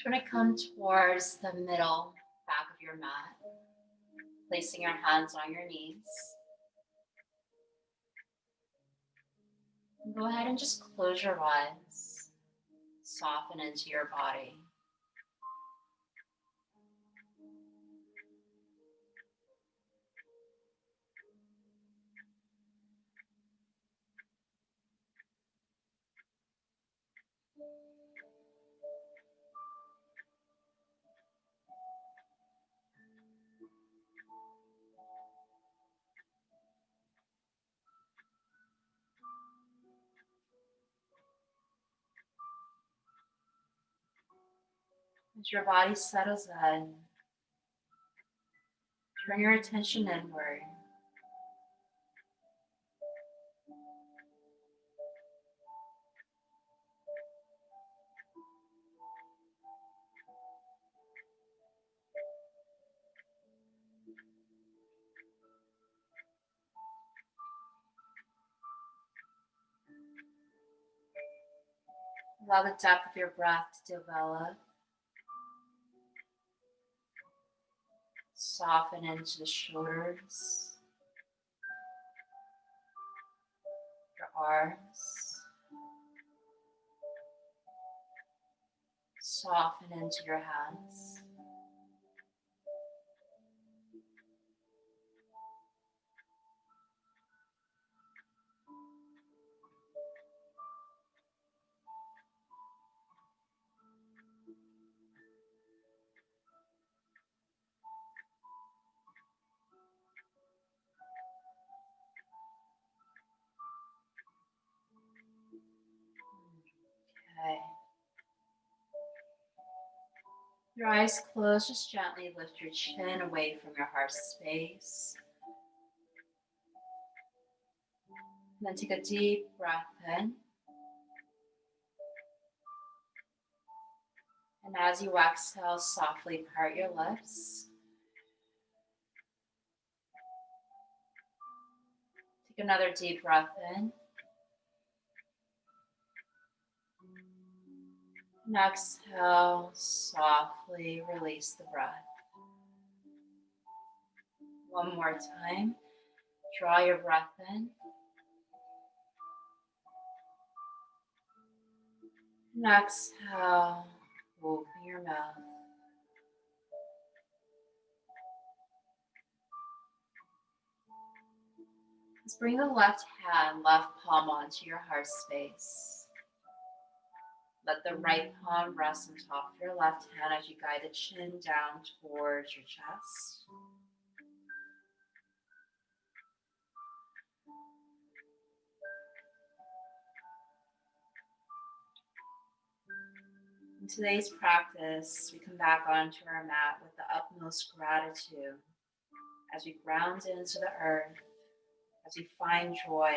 You're going to come towards the middle back of your mat, placing your hands on your knees. And go ahead and just close your eyes, soften into your body. As your body settles in, turn your attention inward. Allow the depth of your breath to develop. Soften into the shoulders, your arms. Soften into your hands. Okay. Your eyes closed, just gently lift your chin away from your heart space. And then take a deep breath in. And as you exhale, softly part your lips. Take another deep breath in. And exhale, softly release the breath. One more time. Draw your breath in. And exhale, open your mouth. Let's bring the left hand, left palm onto your heart space. Let the right palm rest on top of your left hand as you guide the chin down towards your chest. In today's practice, we come back onto our mat with the utmost gratitude as we ground into the earth, as we find joy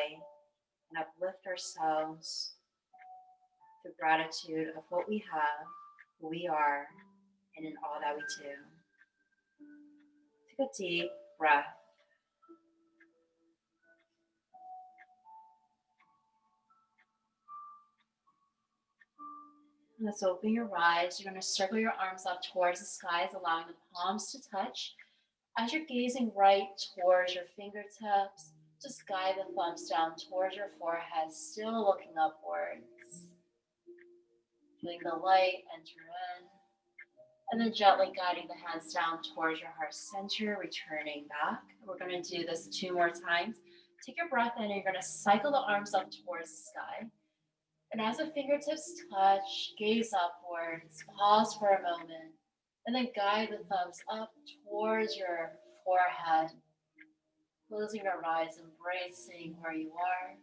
and uplift ourselves through gratitude of what we have, who we are, and in all that we do. Take a deep breath. Let's open your eyes. You're going to circle your arms up towards the skies, allowing the palms to touch. As you're gazing right towards your fingertips, just guide the thumbs down towards your forehead, still looking upwards. Feeling the light enter in. And then gently guiding the hands down towards your heart center, returning back. We're going to do this 2 more times. Take your breath in and you're going to cycle the arms up towards the sky. And as the fingertips touch, gaze upwards, pause for a moment, and then guide the thumbs up towards your forehead, closing your eyes, embracing where you are,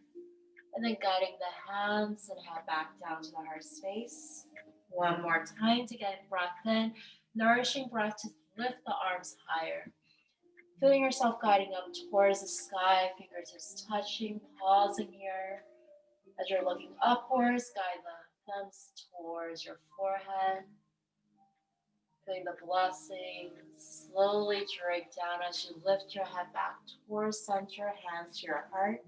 and then guiding the hands and head back down to the heart space. One more time to get breath in, nourishing breath to lift the arms higher. Feeling yourself guiding up towards the sky, fingertips touching, pausing here. As you're looking upwards, guide the thumbs towards your forehead. Feeling the blessings slowly drink down as you lift your head back towards center, hands to your heart.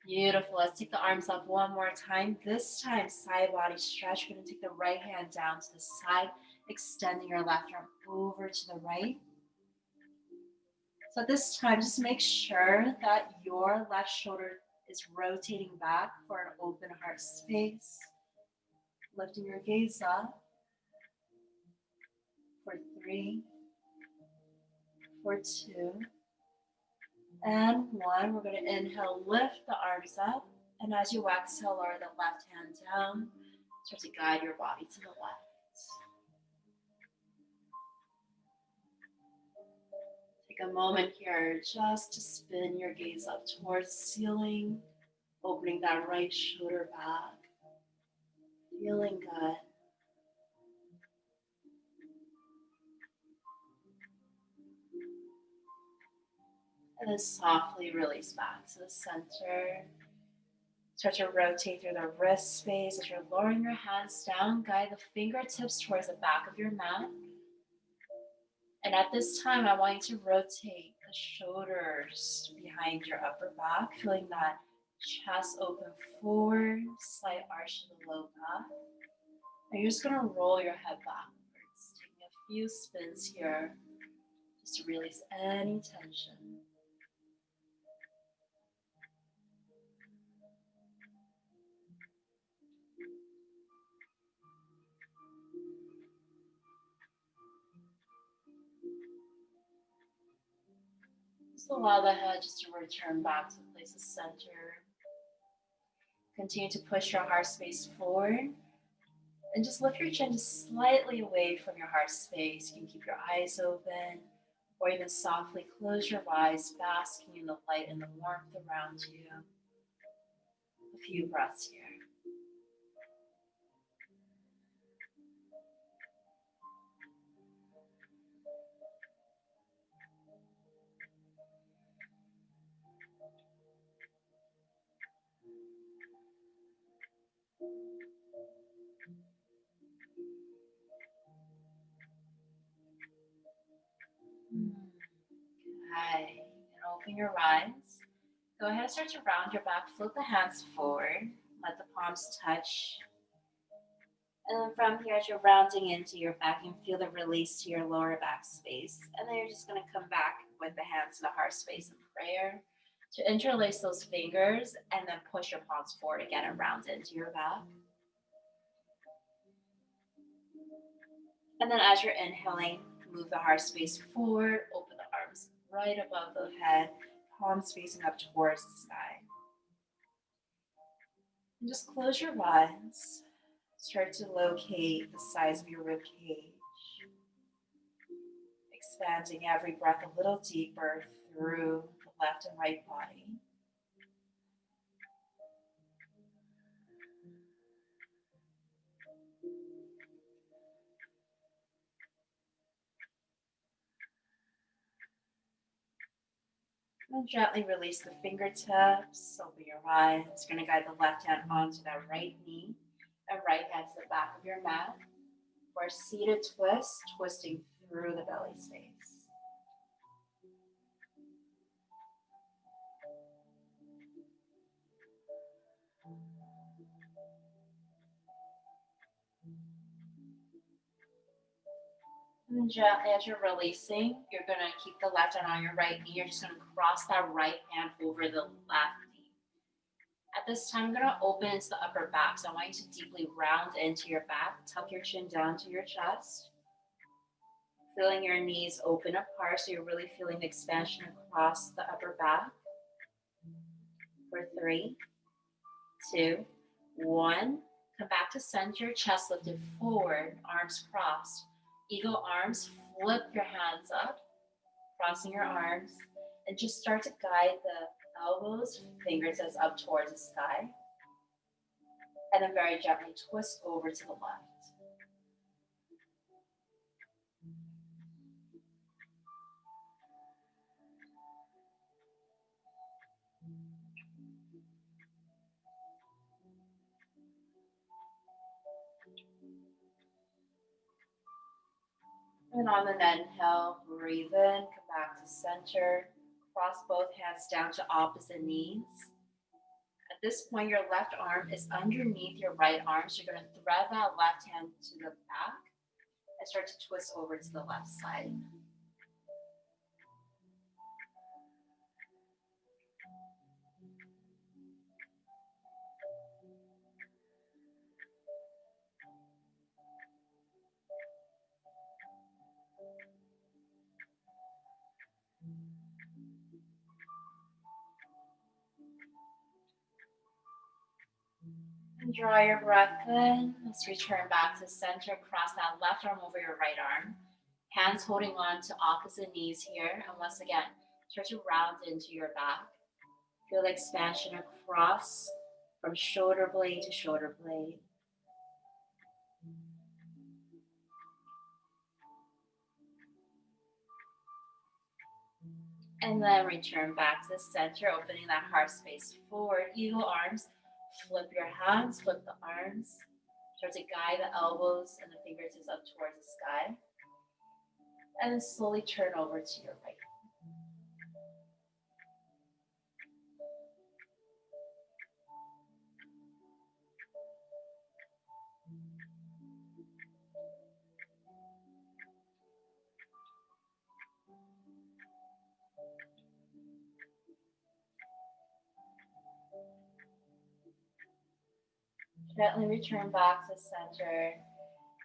Beautiful. Let's take the arms up one more time. This time, side body stretch. You're going to take the right hand down to the side, extending your left arm over to the right. So at this time, just make sure that your left shoulder is rotating back for an open heart space. Lifting your gaze up for 3, for 2, and 1. We're going to inhale, lift the arms up. And as you exhale, lower the left hand down. Start to guide your body to the left. Take a moment here just to spin your gaze up towards the ceiling, opening that right shoulder back. Feeling good. And then softly release back to the center. Start to rotate through the wrist space as you're lowering your hands down. Guide the fingertips towards the back of your mat. And at this time, I want you to rotate the shoulders behind your upper back, feeling that chest open forward, slight arch to the low back. And you're just going to roll your head backwards, taking a few spins here just to release any tension. Just allow the head just to return back to the place of center. Continue to push your heart space forward. And just lift your chin just slightly away from your heart space. You can keep your eyes open or even softly close your eyes, basking in the light and the warmth around you. A few breaths here. Okay, and open your eyes. Go ahead and start to round your back. Float the hands forward. Let the palms touch. And then from here, as you're rounding into your back, you can feel the release to your lower back space. And then you're just going to come back with the hands to the heart space in prayer to interlace those fingers and then push your palms forward again and round into your back. And then as you're inhaling, move the heart space forward, open the arms right above the head, palms facing up towards the sky. And just close your eyes. Start to locate the size of your rib cage. Expanding every breath a little deeper through the left and right body. And gently release the fingertips, open your eyes. You're going to guide the left hand onto that right knee and right hand to the back of your mat for a seated twist, twisting through the belly space. And gently, as you're releasing, you're going to keep the left hand on your right knee. You're just going to cross that right hand over the left knee. At this time, I'm going to open into the upper back. So I want you to deeply round into your back. Tuck your chin down to your chest. Feeling your knees open apart, so you're really feeling the expansion across the upper back. For 3, 2, 1. Come back to center, chest lifted forward, arms crossed. Eagle arms, flip your hands up, crossing your arms, and just start to guide the elbows, fingertips up towards the sky. And then very gently twist over to the left. And on an inhale, breathe in, come back to center, cross both hands down to opposite knees. At this point, your left arm is underneath your right arm. So you're going to thread that left hand to the back and start to twist over to the left side. And draw your breath in. Let's return back to center. Cross that left arm over your right arm. Hands holding on to opposite knees here. And once again, start to round into your back. Feel the expansion across from shoulder blade to shoulder blade. And then return back to center, opening that heart space forward. Eagle arms. Flip your hands, flip the arms. Start to guide the elbows and the fingertips up towards the sky. And then slowly turn over to your right. Gently return back to center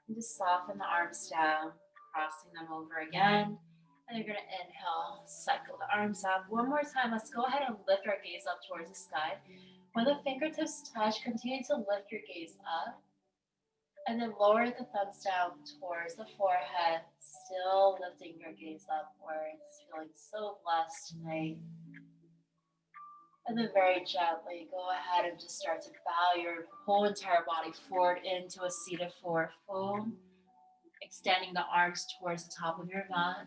and just soften the arms down, crossing them over again. And you're going to inhale, cycle the arms up. One more time, let's go ahead and lift our gaze up towards the sky. When the fingertips touch, continue to lift your gaze up. And then lower the thumbs down towards the forehead, still lifting your gaze upwards, feeling so blessed tonight. And then very gently, go ahead and just start to bow your whole entire body forward into a seated forward fold, extending the arms towards the top of your mat.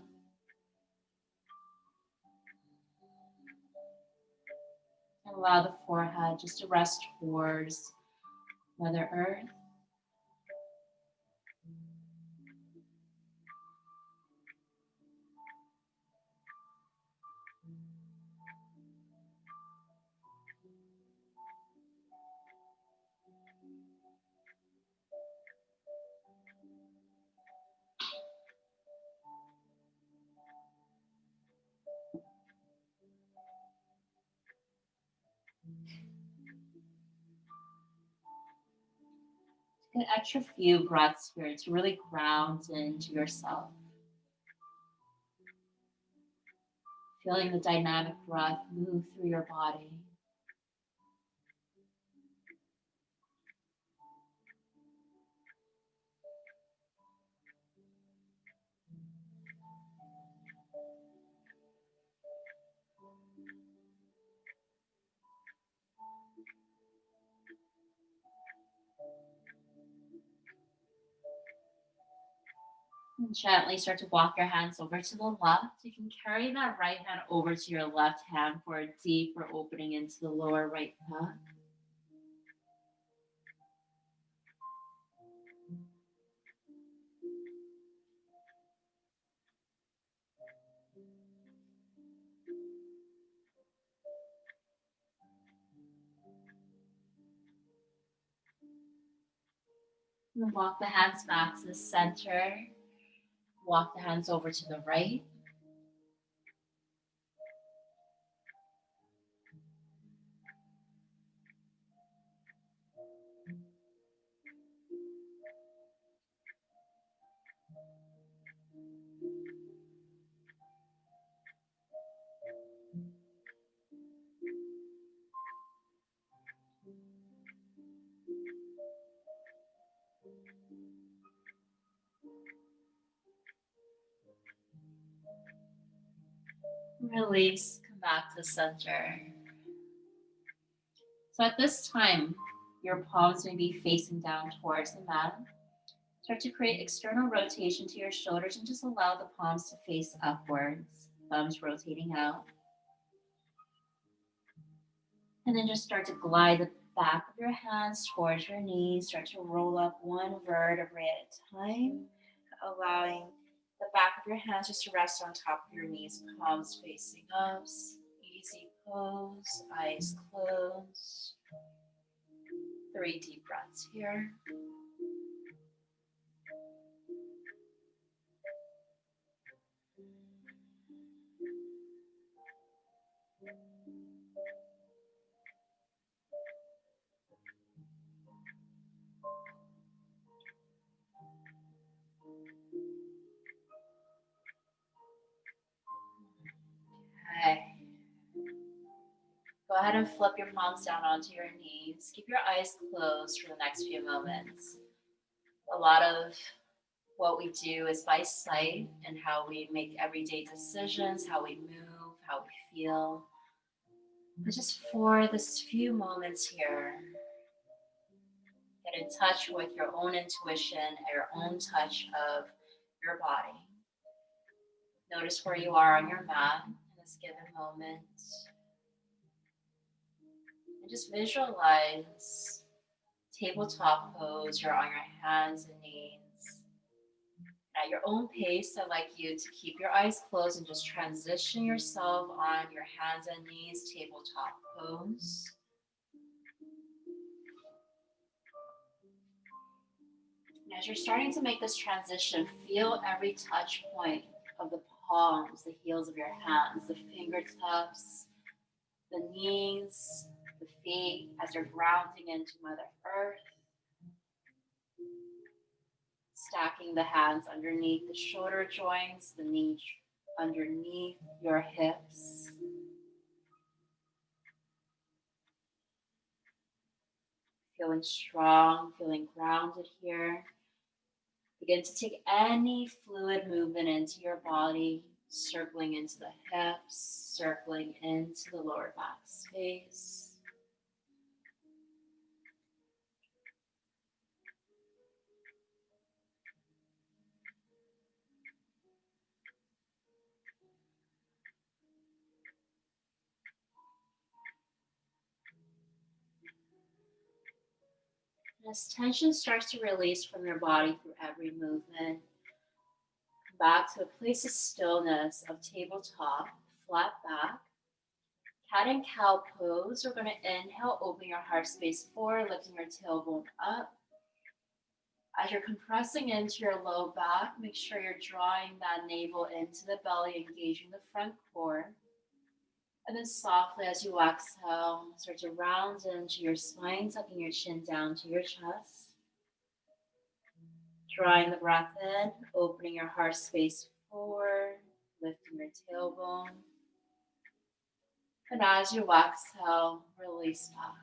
And allow the forehead just to rest towards Mother Earth. Take an extra few breaths here to really ground into yourself. Feeling the dynamic breath move through your body. And gently start to walk your hands over to the left. You can carry that right hand over to your left hand for a deeper opening into the lower right back. And walk the hands back to the center. Walk the hands over to the right. Release, come back to center. So at this time, your palms may be facing down towards the mat. Start to create external rotation to your shoulders and just allow the palms to face upwards, thumbs rotating out. And then just start to glide the back of your hands towards your knees. Start to roll up one vertebrae at a time, allowing the back of your hands just to rest on top of your knees, palms facing up. Easy pose, eyes closed. 3 deep breaths here. Okay. Go ahead and flip your palms down onto your knees. Keep your eyes closed for the next few moments. A lot of what we do is by sight and how we make everyday decisions, how we move, how we feel. But just for this few moments here, get in touch with your own intuition and your own touch of your body. Notice where you are on your mat in this given moment. And just visualize tabletop pose. You're on your hands and knees. At your own pace, I'd like you to keep your eyes closed and just transition yourself on your hands and knees, tabletop pose. And as you're starting to make this transition, feel every touch point of the palms, the heels of your hands, the fingertips, the knees, the feet, as you're grounding into Mother Earth. Stacking the hands underneath the shoulder joints, the knee underneath your hips. Feeling strong, feeling grounded here. Begin to take any fluid movement into your body, circling into the hips, circling into the lower back space. As tension starts to release from your body through every movement, come back to a place of stillness of tabletop, flat back. Cat and cow pose. We're going to inhale, open your heart space forward, lifting your tailbone up. As you're compressing into your low back, make sure you're drawing that navel into the belly, engaging the front core. And then softly, as you exhale, start to round into your spine, tucking your chin down to your chest. Drawing the breath in, opening your heart space forward, lifting your tailbone. And as you exhale, release back.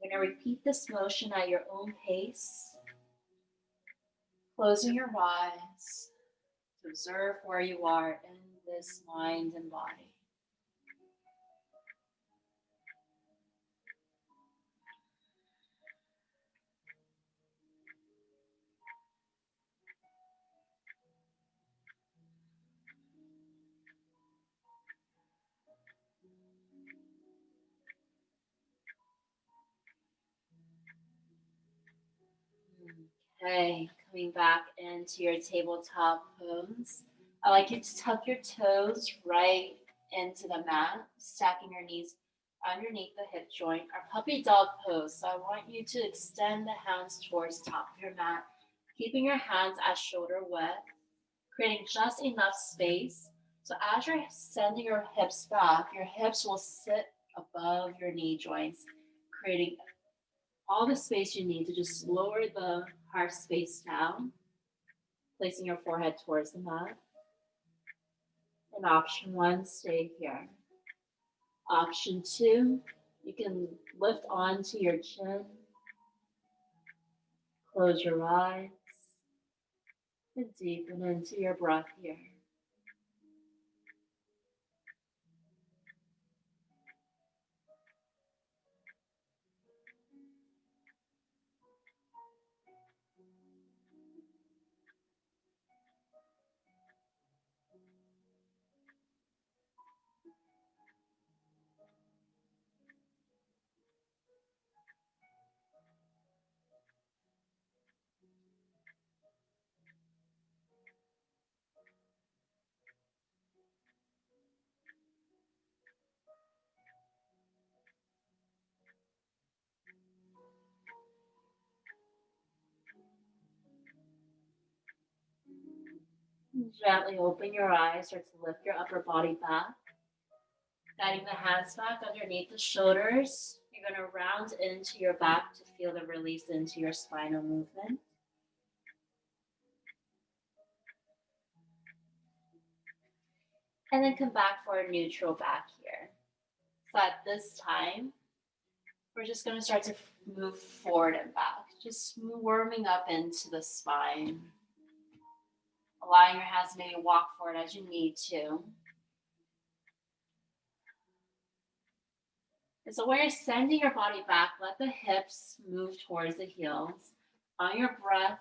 You're going to repeat this motion at your own pace, closing your eyes to observe where you are in this mind and body. Okay, coming back into your tabletop pose. I'd like you to tuck your toes right into the mat, stacking your knees underneath the hip joint, our puppy dog pose. So I want you to extend the hands towards the top of your mat, keeping your hands at shoulder width, creating just enough space. So as you're sending your hips back, your hips will sit above your knee joints, creating all the space you need to just lower the heart space down, placing your forehead towards the mat. And option 1, stay here. Option 2, you can lift onto your chin, close your eyes, and deepen into your breath here. Gently open your eyes, start to lift your upper body back. Guiding the hands back underneath the shoulders. You're going to round into your back to feel the release into your spinal movement. And then come back for a neutral back here. So at this time, we're just going to start to move forward and back, just warming up into the spine. Allowing your hands to maybe walk forward as you need to. And so when you're sending your body back, let the hips move towards the heels. On your breath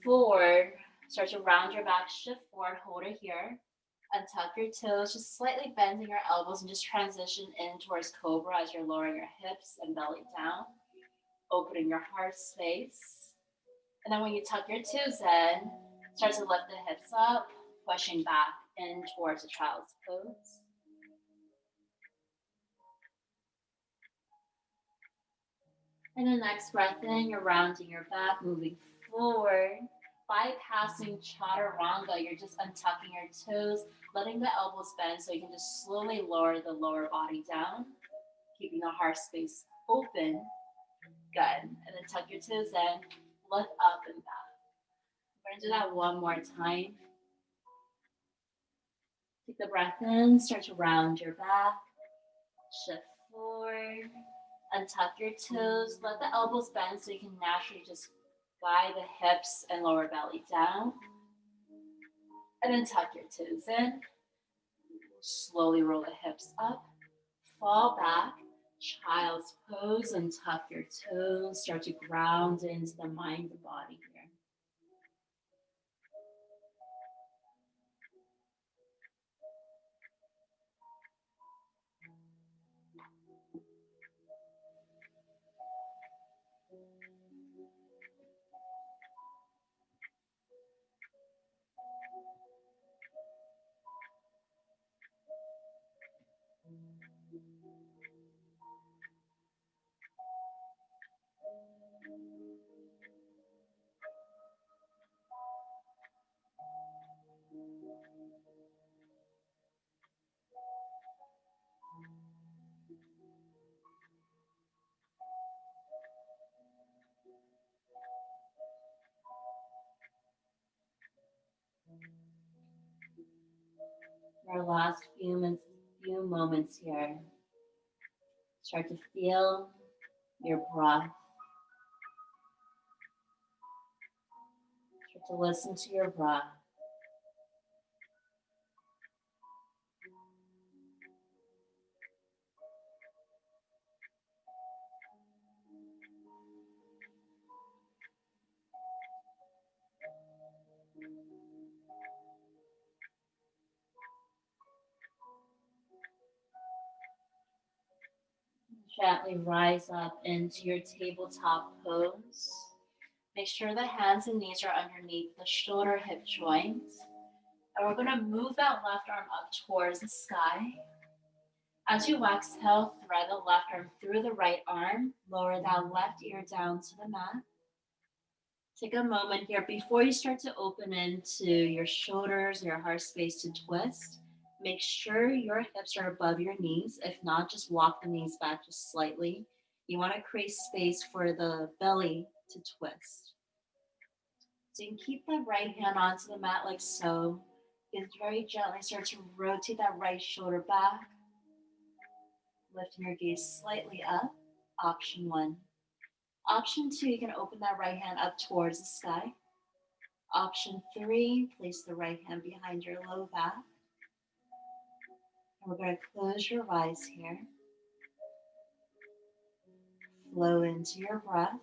forward, start to round your back, shift forward, hold it here. Untuck your toes, just slightly bending your elbows and just transition in towards cobra as you're lowering your hips and belly down, opening your heart space. And then when you tuck your toes in, start to lift the hips up, pushing back in towards a child's pose. And the next breath in, you're rounding your back, moving forward, bypassing chaturanga. You're just untucking your toes, letting the elbows bend so you can just slowly lower the lower body down, keeping the heart space open. Good. And then tuck your toes in, lift up and back. We're going to do that one more time. Take the breath in, start to round your back, shift forward, untuck your toes, let the elbows bend so you can naturally just guide the hips and lower belly down. And then tuck your toes in. Slowly roll the hips up. Fall back. Child's pose and tuck your toes. Start to ground into the mind and body here. Our last few moments here. Start to feel your breath. Start to listen to your breath. Gently rise up into your tabletop pose. Make sure the hands and knees are underneath the shoulder hip joints. And we're going to move that left arm up towards the sky. As you exhale, thread the left arm through the right arm. Lower that left ear down to the mat. Take a moment here before you start to open into your shoulders, your heart space to twist. Make sure your hips are above your knees. If not, just walk the knees back just slightly. You want to create space for the belly to twist. So you can keep that right hand onto the mat like so. You can very gently start to rotate that right shoulder back. Lifting your gaze slightly up. Option 1. Option 2, you can open that right hand up towards the sky. Option 3, place the right hand behind your low back. And we're going to close your eyes here. Flow into your breath.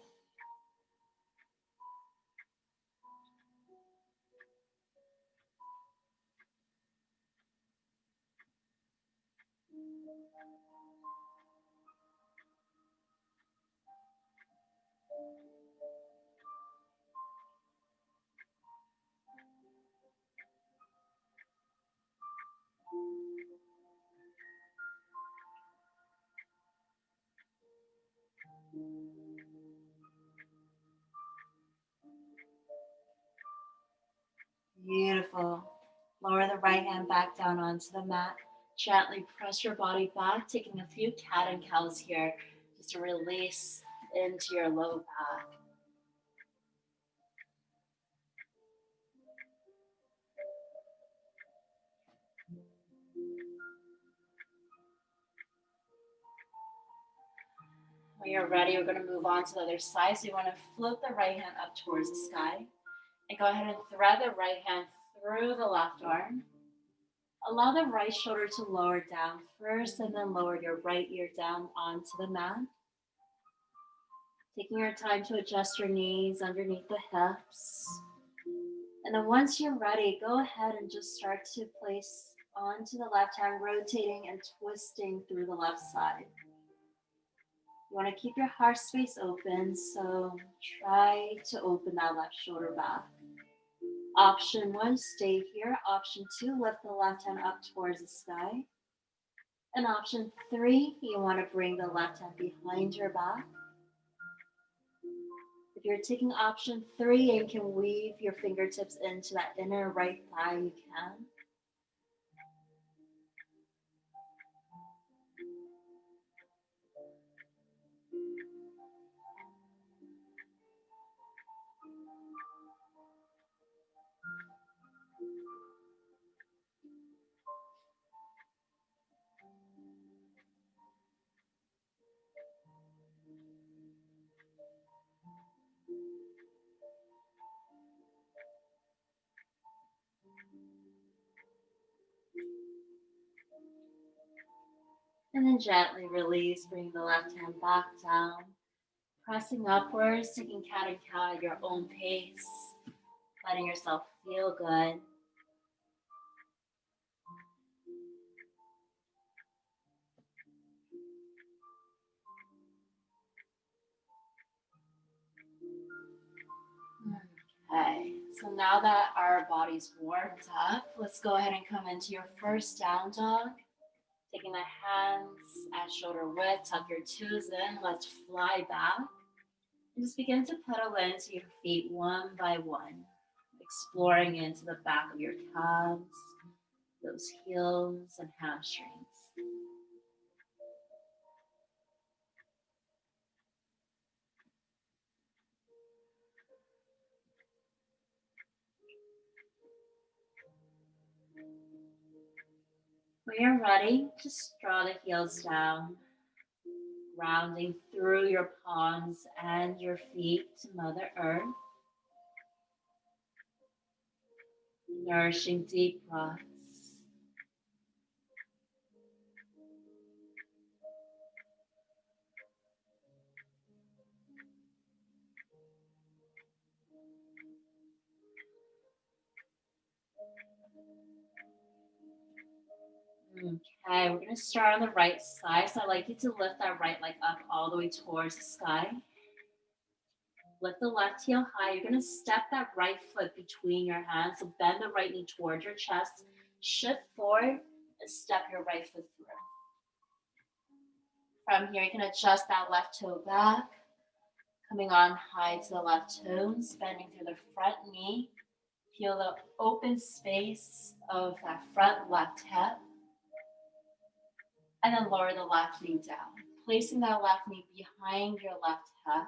Beautiful. Lower the right hand back down onto the mat. Gently press your body back, taking a few cat and cows here just to release into your low back. When you're ready, we're going to move on to the other side. So you want to float the right hand up towards the sky and go ahead and thread the right hand through the left arm. Allow the right shoulder to lower down first and then lower your right ear down onto the mat. Taking your time to adjust your knees underneath the hips. And then once you're ready, go ahead and just start to place onto the left hand, rotating and twisting through the left side. You want to keep your heart space open, so try to open that left shoulder back. Option 1, stay here. Option 2, lift the left hand up towards the sky. And option 3, you want to bring the left hand behind your back. If you're taking option 3 and can weave your fingertips into that inner right thigh, you can. And then gently release, bring the left hand back down. Pressing upwards, taking cat and cow at your own pace. Letting yourself feel good. Okay, so now that our body's warmed up, let's go ahead and come into your first down dog. Taking the hands at shoulder width, tuck your toes in. Let's fly back. And just begin to pedal into your feet one by one, exploring into the back of your calves, those heels and hamstrings. When you're ready, just draw the heels down, rounding through your palms and your feet to Mother Earth. Nourishing deep breaths. Okay, we're going to start on the right side. So I'd like you to lift that right leg up all the way towards the sky. Lift the left heel high. You're going to step that right foot between your hands. So bend the right knee towards your chest. Shift forward and step your right foot through. From here, you can adjust that left toe back. Coming on high to the left toes, bending through the front knee. Feel the open space of that front left hip. And then lower the left knee down. Placing that left knee behind your left hip.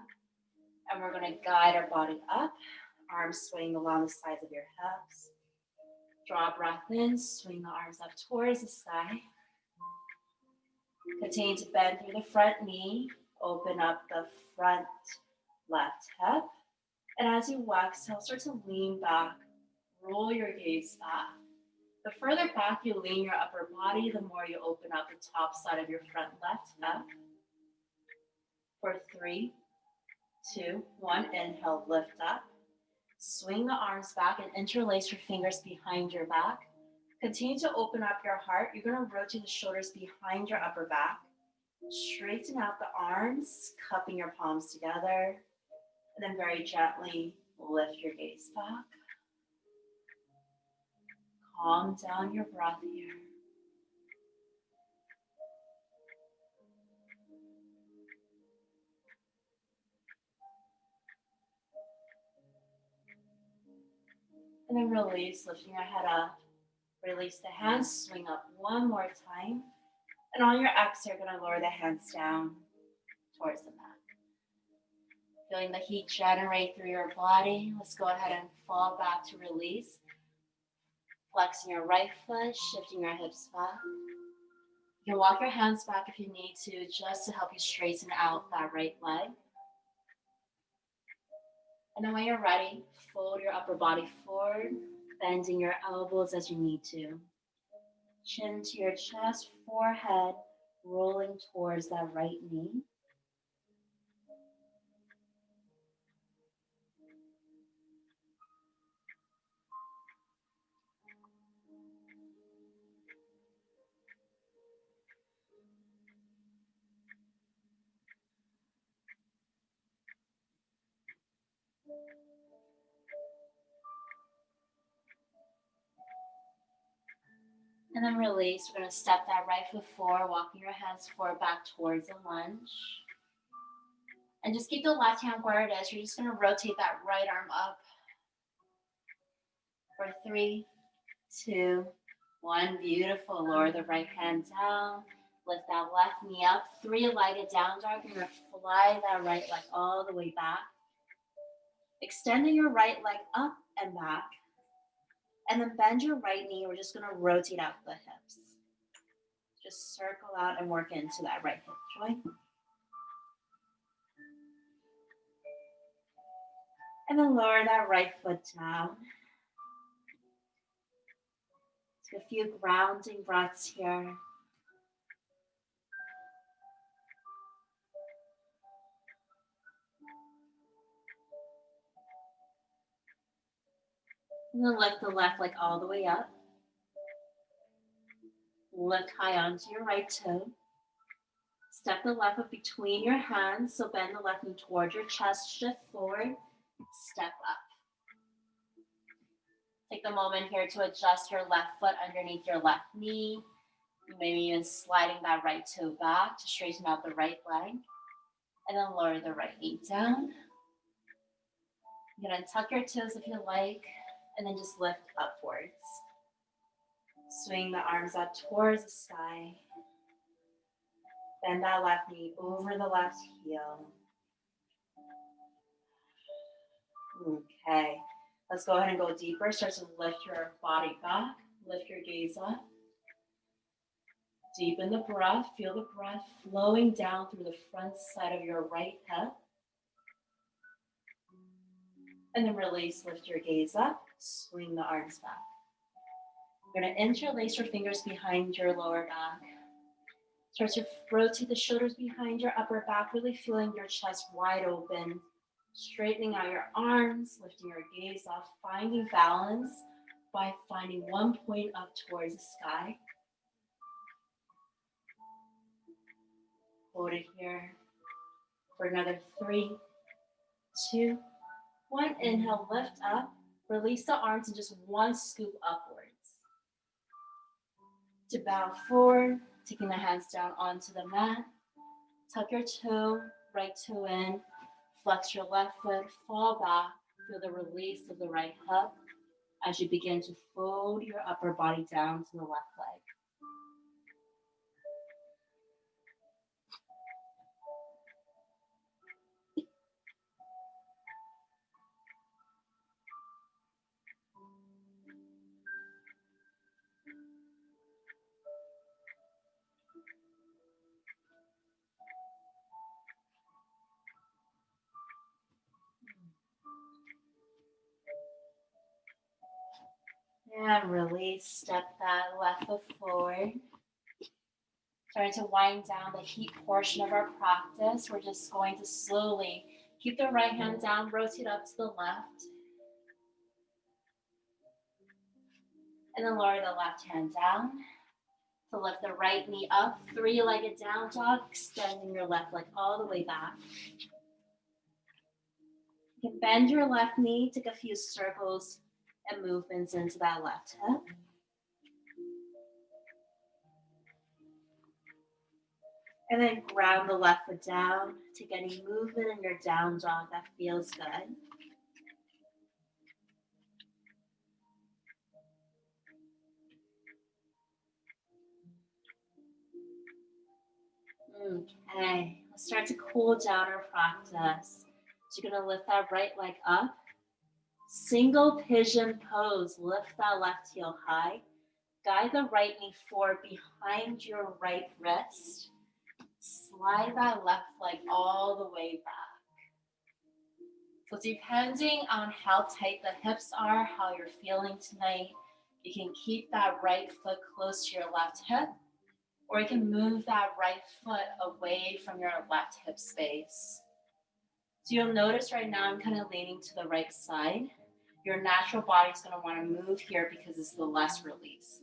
And we're going to guide our body up. Arms swaying along the sides of your hips. Draw a breath in, swing the arms up towards the sky. Continue to bend through the front knee. Open up the front left hip. And as you exhale, start to lean back. Roll your gaze back. The further back you lean your upper body, the more you open up the top side of your front left hip. For 3, 2, 1, inhale, lift up. Swing the arms back and interlace your fingers behind your back. Continue to open up your heart. You're going to rotate the shoulders behind your upper back. Straighten out the arms, cupping your palms together. And then very gently lift your gaze back. Calm down your breath here. And then release, lifting your head up. Release the hands, swing up one more time. And on your exhale, you're going to lower the hands down towards the mat. Feeling the heat generate through your body. Let's go ahead and fall back to release. Flexing your right foot, shifting your hips back. You can walk your hands back if you need to, just to help you straighten out that right leg. And then when you're ready, fold your upper body forward, bending your elbows as you need to. Chin to your chest, forehead rolling towards that right knee. And then release. We're going to step that right foot forward, walking your hands forward back towards a lunge. And just keep the left hand where it is. You're just going to rotate that right arm up. For 3, 2, 1. Beautiful. Lower the right hand down. Lift that left knee up. 3-legged down dog. You're going to fly that right leg all the way back. Extending your right leg up and back. And then bend your right knee. We're just going to rotate out the hips. Just circle out and work into that right hip joint. And then lower that right foot down. Take a few grounding breaths here. And then lift the left leg all the way up. Lift high onto your right toe. Step the left foot between your hands, so bend the left knee towards your chest, shift forward, step up. Take the moment here to adjust your left foot underneath your left knee. Maybe even sliding that right toe back to straighten out the right leg. And then lower the right knee down. You're gonna tuck your toes if you like, and then just lift upwards. Swing the arms up towards the sky. Bend that left knee over the left heel. Okay, let's go ahead and go deeper. Start to lift your body back. Lift your gaze up. Deepen the breath. Feel the breath flowing down through the front side of your right hip. And then release, lift your gaze up. Swing the arms back. You're going to interlace your fingers behind your lower back. Start to rotate the shoulders behind your upper back, really feeling your chest wide open. Straightening out your arms, lifting your gaze off, finding balance by finding one point up towards the sky. Hold it here for another 3, 2, 1. Inhale, lift up. Release the arms and just one scoop upwards. To bow forward, taking the hands down onto the mat. Tuck your toe, right toe in. Flex your left foot, fall back. Feel the release of the right hip as you begin to fold your upper body down to the left leg. And release, step that left foot forward. Starting to wind down the heat portion of our practice. We're just going to slowly keep the right hand down, rotate up to the left. And then lower the left hand down. To lift the right knee up, 3-legged down dog, extending your left leg all the way back. You can bend your left knee, take a few circles and movements into that left hip. And then ground the left foot down. Take any movement in your down dog that feels good. Okay, let's start to cool down our practice. So you're gonna lift that right leg up. Single pigeon pose, lift that left heel high. Guide the right knee forward behind your right wrist. Slide that left leg all the way back. So depending on how tight the hips are, how you're feeling tonight, you can keep that right foot close to your left hip, or you can move that right foot away from your left hip space. So you'll notice right now I'm kind of leaning to the right side. Your natural body is going to want to move here because it's the less release.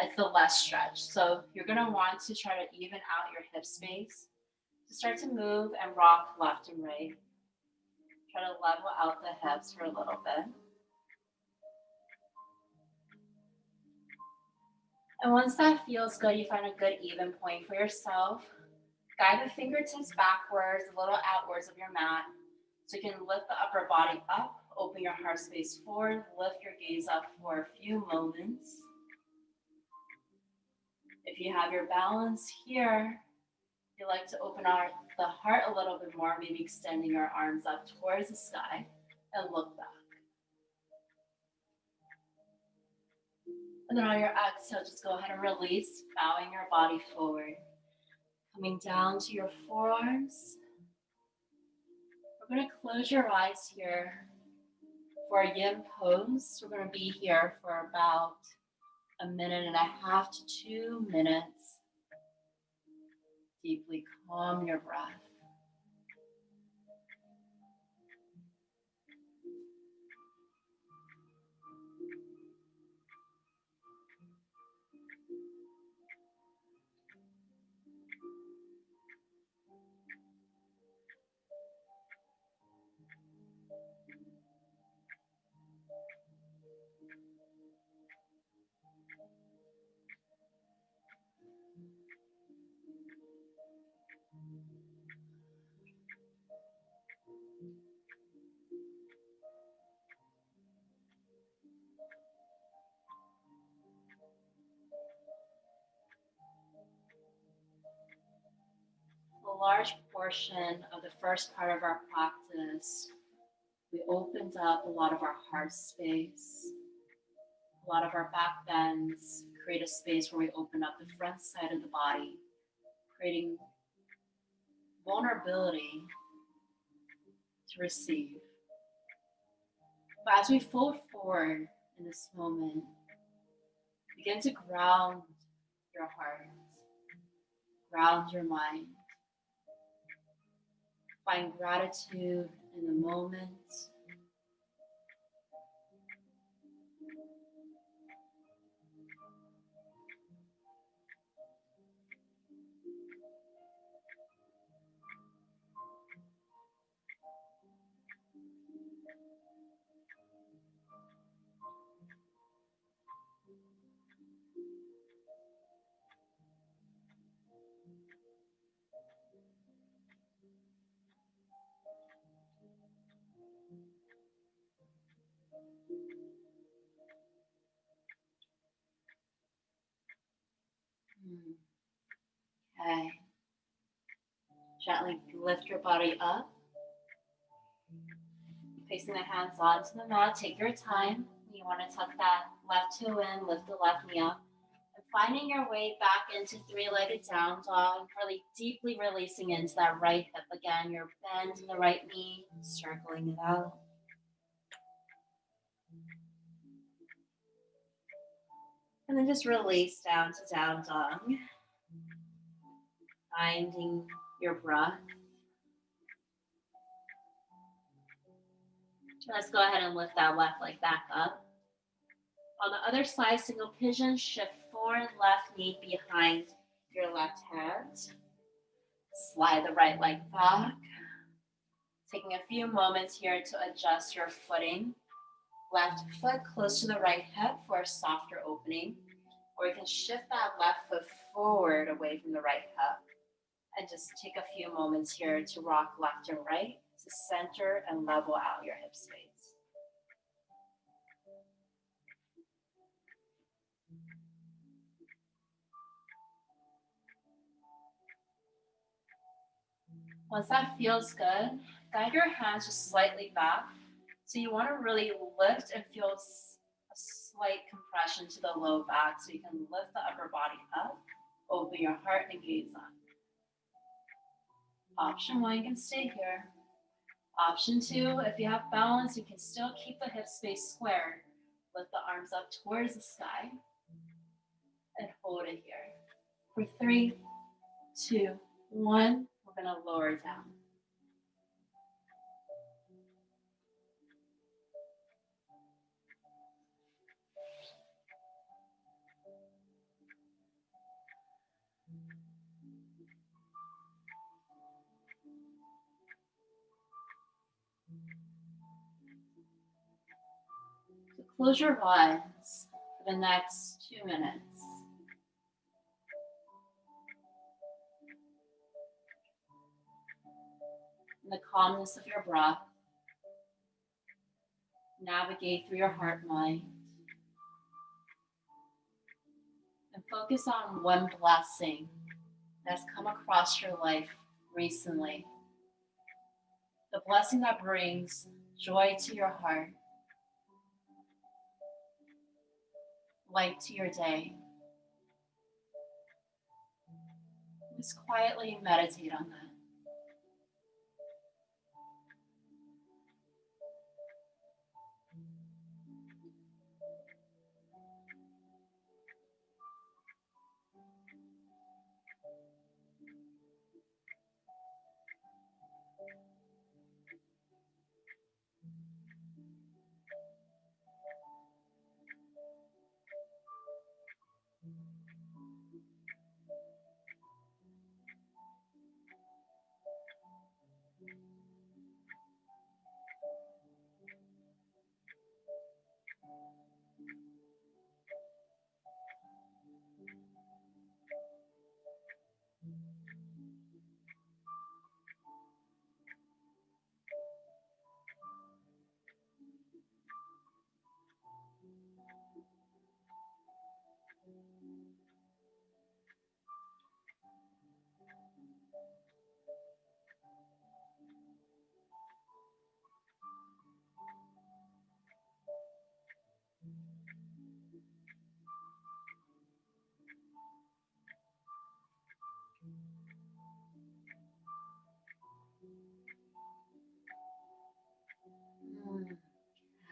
It's the less stretch. So you're going to want to try to even out your hip space to start to move and rock left and right. Try to level out the hips for a little bit. And once that feels good, you find a good even point for yourself. Guide the fingertips backwards, a little outwards of your mat. So you can lift the upper body up, open your heart space forward, lift your gaze up for a few moments. If you have your balance here, you like to open the heart a little bit more, maybe extending your arms up towards the sky and look back. And then on your exhale, just go ahead and release, bowing your body forward. Coming down to your forearms. We're going to close your eyes here for a yin pose. We're going to be here for about 1.5 to 2 minutes. Deeply calm your breath. A large portion of the first part of our practice, we opened up a lot of our heart space, a lot of our back bends, create a space where we open up the front side of the body, creating vulnerability to receive. But as we fold forward in this moment, begin to ground your heart, ground your mind. Find gratitude in the moment. Okay. Gently lift your body up. Placing the hands onto the mat. Take your time. You want to tuck that left toe in, lift the left knee up. And finding your way back into three-legged down dog. Really deeply releasing into that right hip. Again, you're bending the right knee, circling it out. And then just release down to down dog. Finding your breath. Let's go ahead and lift that left leg back up. On the other side, single pigeon, shift forward, left knee behind your left hand. Slide the right leg back. Taking a few moments here to adjust your footing. Left foot close to the right hip for a softer opening. Or you can shift that left foot forward away from the right hip. And just take a few moments here to rock left and right to center and level out your hip space. Once that feels good, guide your hands just slightly back. So you want to really lift and feel a slight compression to the low back so you can lift the upper body up, open your heart and gaze up. Option one, you can stay here. Option two, if you have balance, you can still keep the hip space squared. Lift the arms up towards the sky and hold it here. For 3, 2, 1, we're going to lower down. So close your eyes for the next 2 minutes. In the calmness of your breath, navigate through your heart mind and focus on one blessing that's come across your life recently. The blessing that brings joy to your heart, light to your day. Just quietly meditate on that.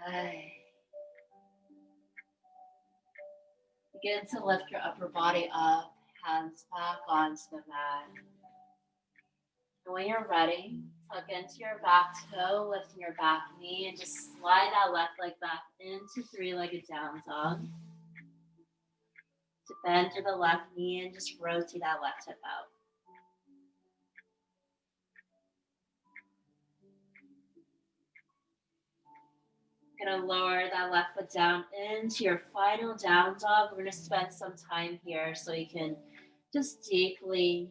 Okay. Begin to lift your upper body up, hands back onto the mat. And when you're ready, tuck into your back toe, lifting your back knee, and just slide that left leg back into three-legged down dog. To bend through the left knee and just rotate that left hip out. Gonna lower that left foot down into your final down dog. We're gonna spend some time here so you can just deeply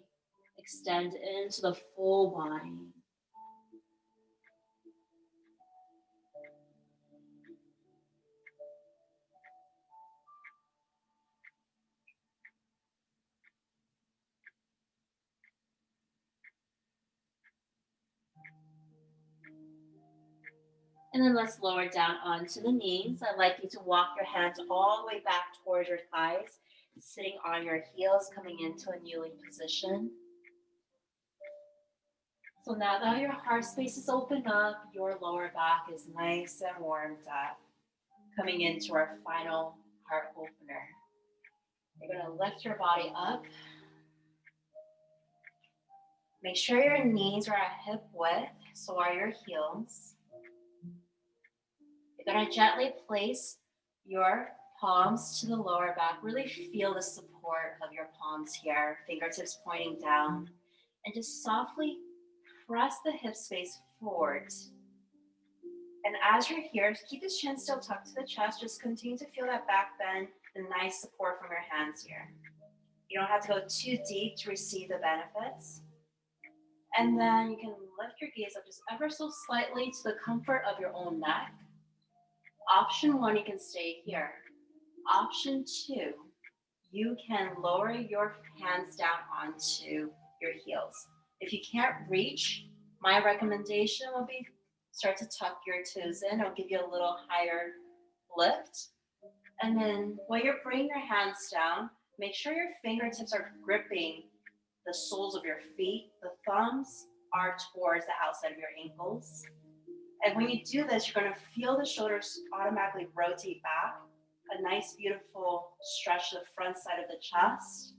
extend into the full body. And then let's lower down onto the knees. I'd like you to walk your hands all the way back towards your thighs, sitting on your heels, coming into a kneeling position. So now that your heart space is open up, your lower back is nice and warmed up. Coming into our final heart opener. You're going to lift your body up. Make sure your knees are at hip width, so are your heels. You're going to gently place your palms to the lower back. Really feel the support of your palms here, fingertips pointing down. And just softly press the hip space forward. And as you're here, keep the chin still tucked to the chest. Just continue to feel that back bend, the nice support from your hands here. You don't have to go too deep to receive the benefits. And then you can lift your gaze up just ever so slightly to the comfort of your own neck. Option one, you can stay here. Option two, you can lower your hands down onto your heels. If you can't reach, my recommendation would be start to tuck your toes in. It'll give you a little higher lift. And then while you're bringing your hands down, make sure your fingertips are gripping the soles of your feet. The thumbs are towards the outside of your ankles. And when you do this, you're going to feel the shoulders automatically rotate back. A nice, beautiful stretch to the front side of the chest.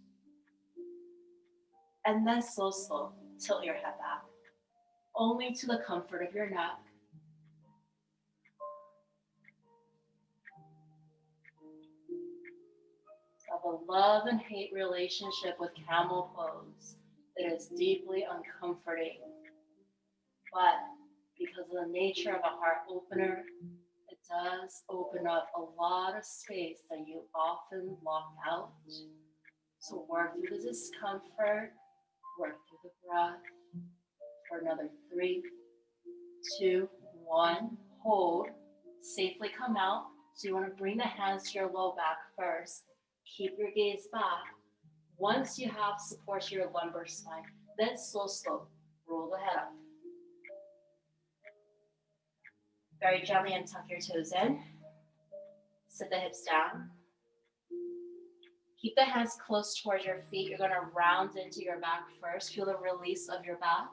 And then slow, tilt your head back, only to the comfort of your neck. So I have a love and hate relationship with camel pose. It is deeply uncomforting. But because of the nature of a heart opener, it does open up a lot of space that you often block out. So work through the discomfort, work through the breath for another 3, 2, 1. Hold. Safely come out. So you want to bring the hands to your low back first. Keep your gaze back. Once you have support to your lumbar spine, then slow, roll the head up. Very gently untuck your toes in. Sit the hips down. Keep the hands close towards your feet. You're going to round into your back first. Feel the release of your back.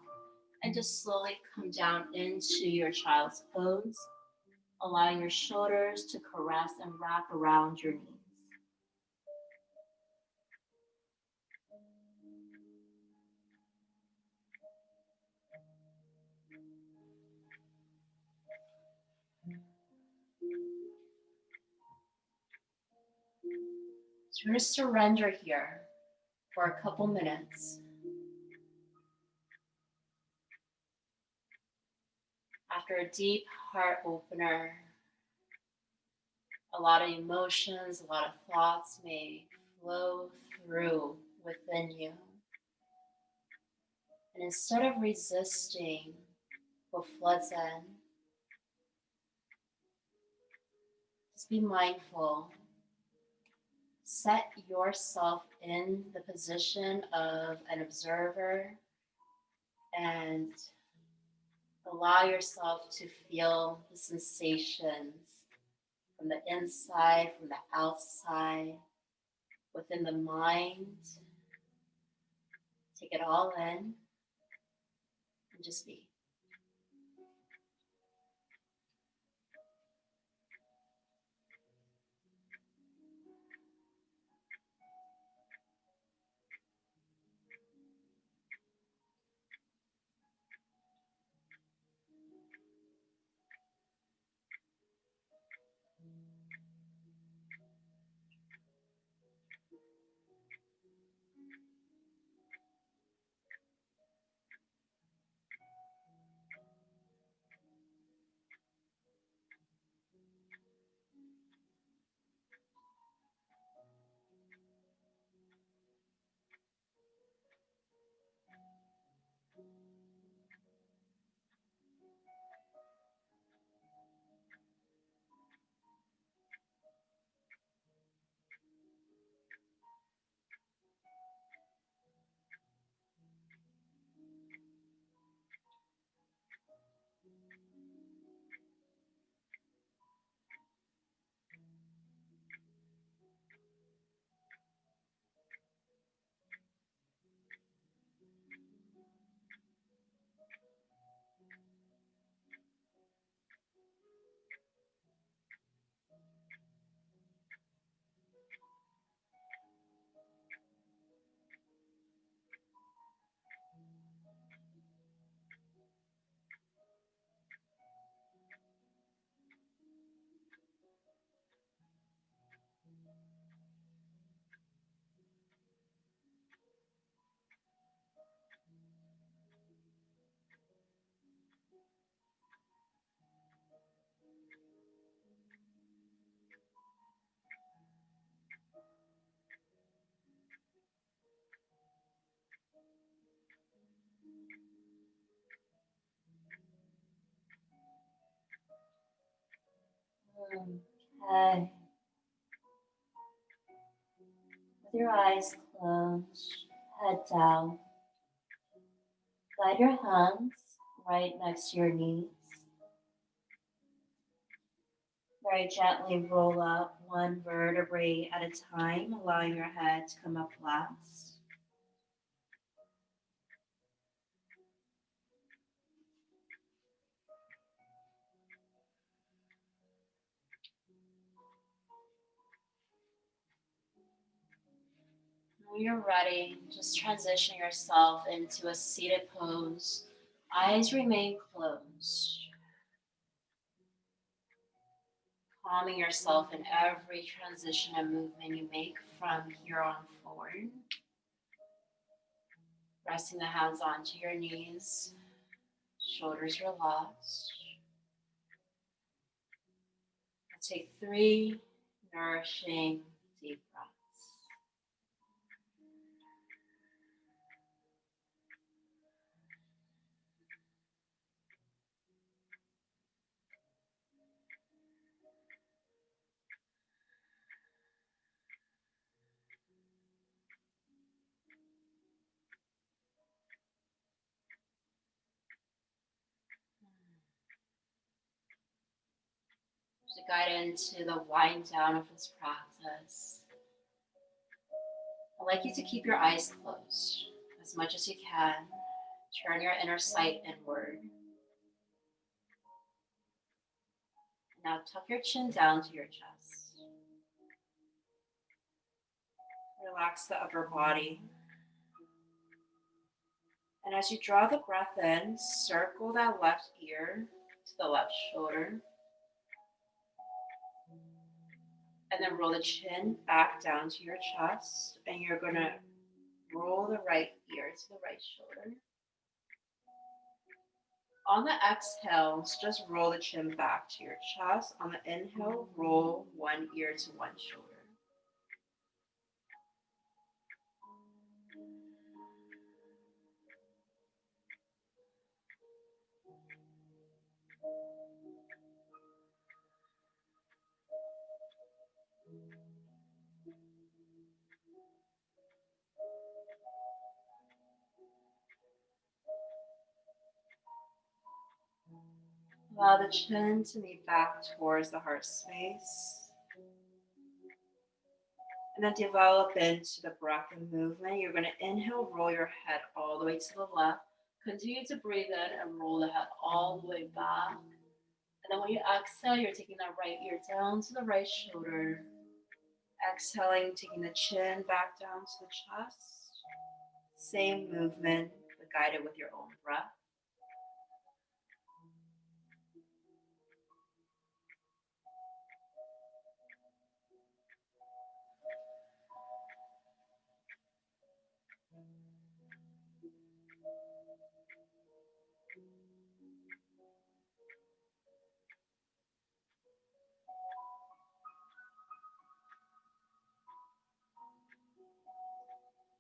And just slowly come down into your child's pose, allowing your shoulders to caress and wrap around your knees. So we're going to surrender here for a couple minutes. After a deep heart opener, a lot of emotions, a lot of thoughts may flow through within you. And instead of resisting what floods in, just be mindful. Set yourself in the position of an observer and allow yourself to feel the sensations from the inside, from the outside, within the mind. Take it all in and just be. Okay. With your eyes closed, head down. Glide your hands right next to your knees. Very gently roll up one vertebrae at a time, allowing your head to come up last. When you're ready, just transition yourself into a seated pose. Eyes remain closed. Calming yourself in every transition and movement you make from here on forward. Resting the hands onto your knees, shoulders relaxed. Take 3 nourishing deep breaths. To guide into the wind down of this practice, I'd like you to keep your eyes closed as much as you can. Turn your inner sight inward. Now tuck your chin down to your chest. Relax the upper body. And as you draw the breath in, circle that left ear to the left shoulder. And then roll the chin back down to your chest. And you're going to roll the right ear to the right shoulder. On the exhale, just roll the chin back to your chest. On the inhale, roll one ear to one shoulder. Allow the chin to meet back towards the heart space. And then develop into the breath and movement. You're going to inhale, roll your head all the way to the left. Continue to breathe in and roll the head all the way back. And then when you exhale, you're taking that right ear down to the right shoulder. Exhaling, taking the chin back down to the chest. Same movement, but guided with your own breath.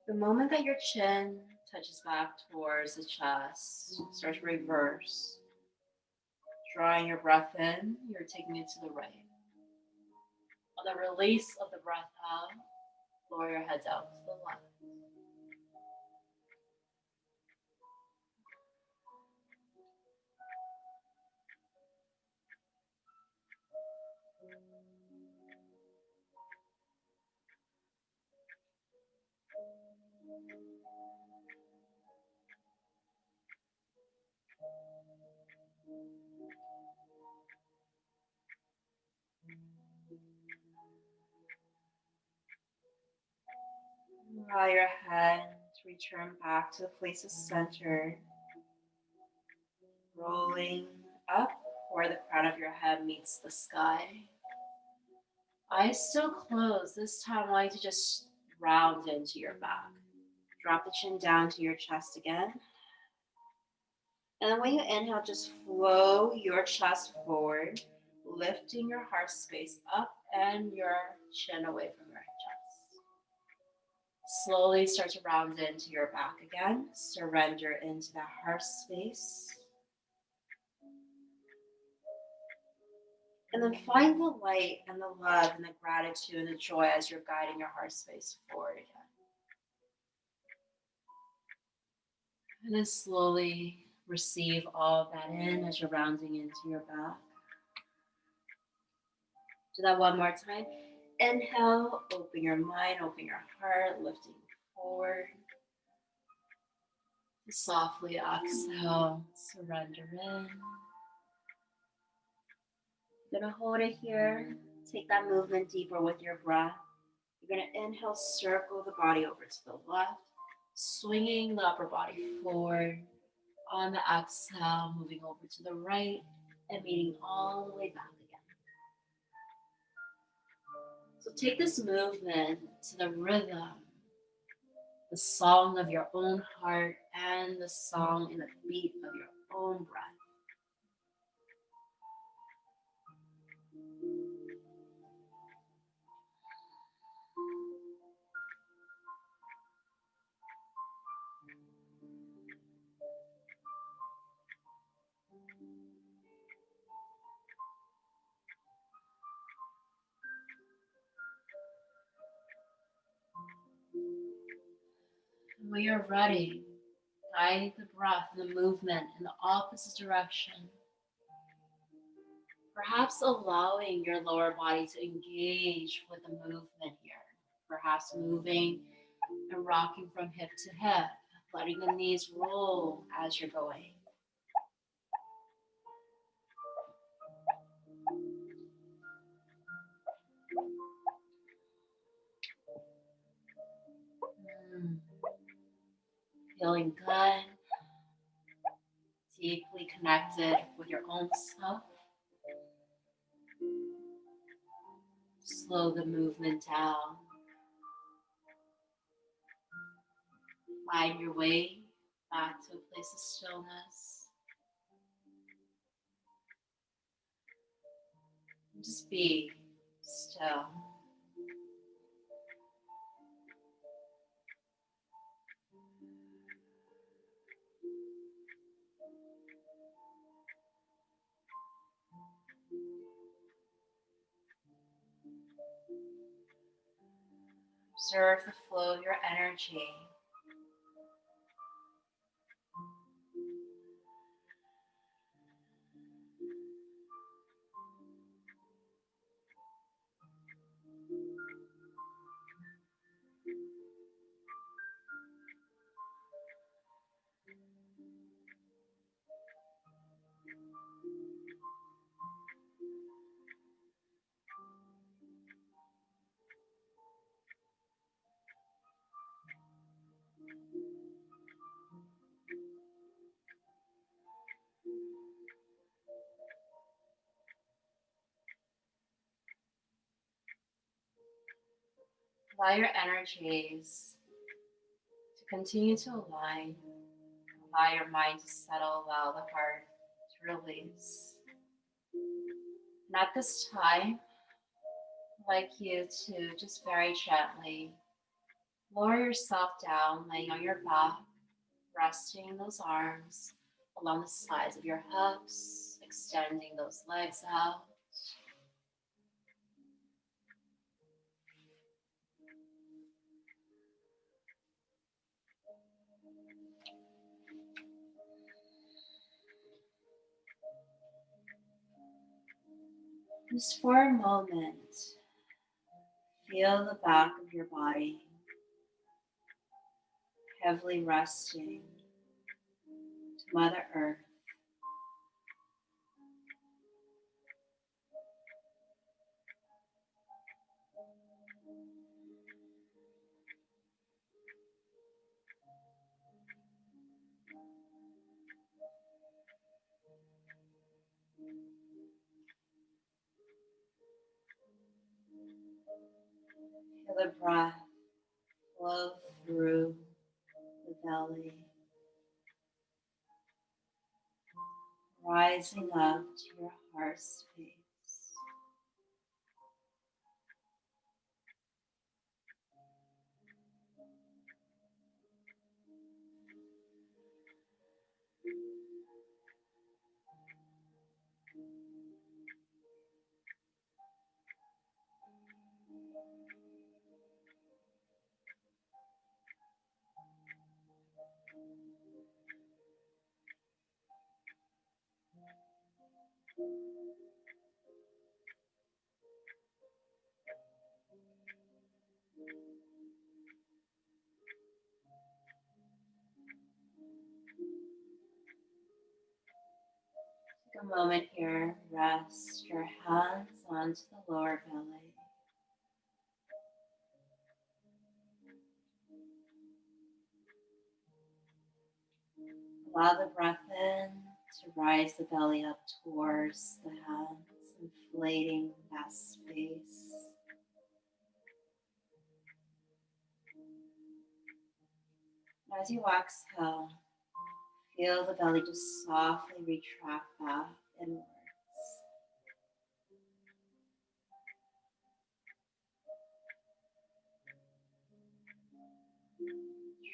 The moment that your chin touches back towards the chest, start to reverse. Drawing your breath in, you're taking it to the right. On the release of the breath out, lower your head out to the left. Allow your head to return back to the place of center, rolling up where the crown of your head meets the sky. Eyes still closed. This time, I want you to just round into your back. Drop the chin down to your chest again. And then when you inhale, just flow your chest forward, lifting your heart space up and your chin away from your chest. Slowly start to round into your back again. Surrender into that heart space. And then find the light and the love and the gratitude and the joy as you're guiding your heart space forward again. And then slowly receive all of that in as you're rounding into your back. Do that one more time. Inhale, open your mind, open your heart, lifting forward. Softly exhale, surrender in. You're gonna hold it here. Take that movement deeper with your breath. You're gonna inhale, circle the body over to the left, swinging the upper body forward. On the exhale, moving over to the right and meeting all the way back again. So take this movement to the rhythm, the song of your own heart, and the song and the beat of your own breath. And when you're ready, guide the breath and the movement in the opposite direction. Perhaps allowing your lower body to engage with the movement here. Perhaps moving and rocking from hip to hip, letting the knees roll as you're going. Feeling good, deeply connected with your own self. Slow the movement down. Find your way back to a place of stillness. Just be still. Observe the flow of your energy. Allow your energies to continue to align. Allow your mind to settle, allow the heart to release. And at this time, I'd like you to just very gently lower yourself down, laying on your back, resting those arms along the sides of your hips, extending those legs out. Just for a moment, feel the back of your body heavily resting to Mother Earth. Feel the breath flow through the belly, rising up to your heart space. Take a moment here, rest your hands onto the lower belly. Allow the breath in to rise the belly up towards the hands, inflating that space. As you exhale, feel the belly just softly retract back inwards.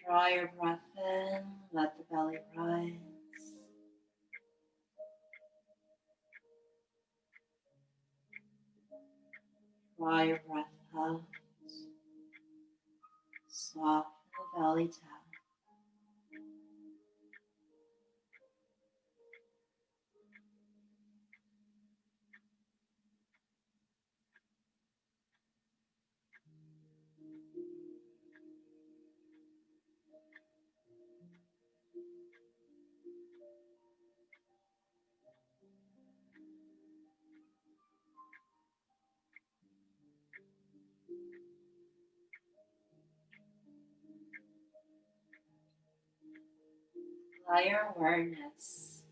Draw your breath in, let the belly rise. Draw your breath out. Soften the belly down. Allow your awareness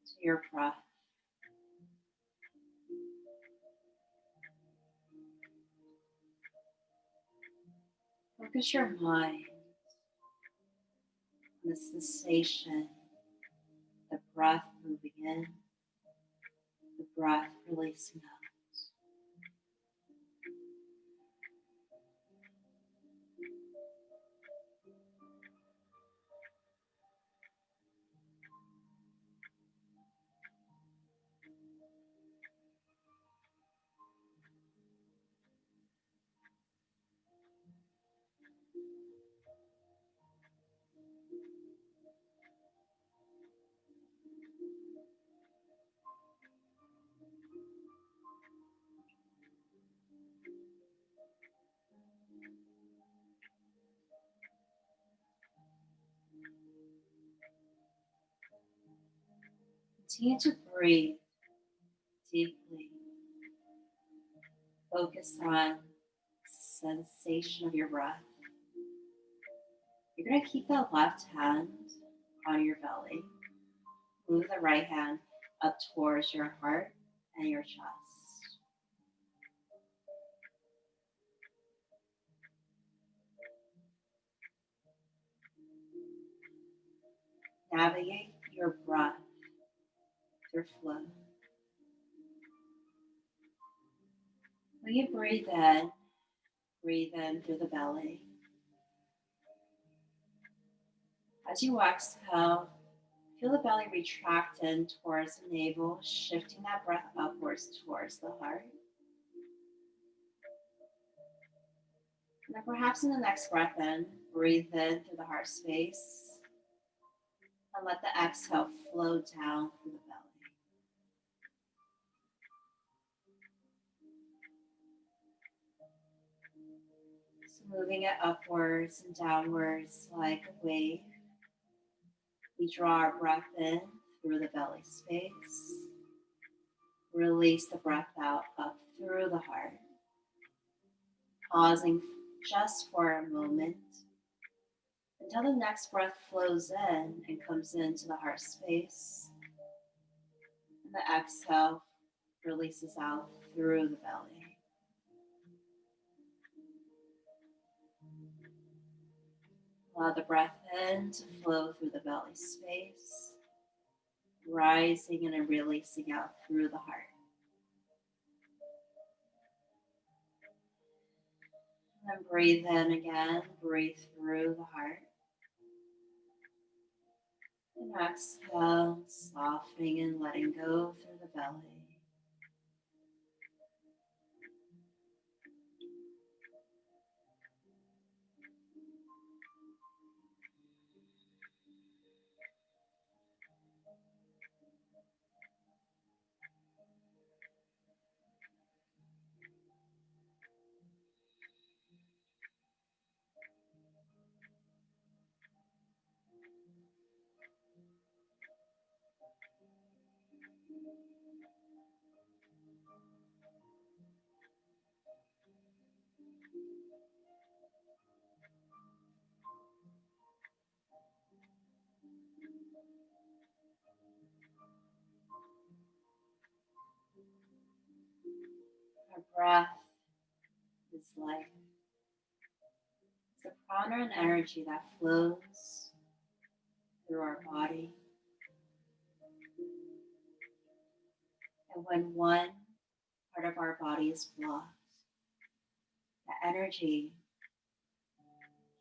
to your breath. Focus your mind on the sensation, the breath moving in, the breath releasing out. Continue to breathe deeply. Focus on the sensation of your breath. You're going to keep the left hand on your belly. Move the right hand up towards your heart and your chest. Navigate your breath through flow. When you breathe in through the belly. As you exhale, feel the belly retract in towards the navel, shifting that breath upwards towards the heart. And then perhaps in the next breath in, breathe in through the heart space and let the exhale flow down through the belly. So moving it upwards and downwards like a wave. We draw our breath in through the belly space. Release the breath out up through the heart. Pausing just for a moment until the next breath flows in and comes into the heart space. And the exhale releases out through the belly. Allow the breath in to flow through the belly space, rising and releasing out through the heart. And then breathe in again, breathe through the heart. And exhale, softening and letting go through the belly. Our breath is life. It's the prana and energy that flows through our body. And when one part of our body is blocked, the energy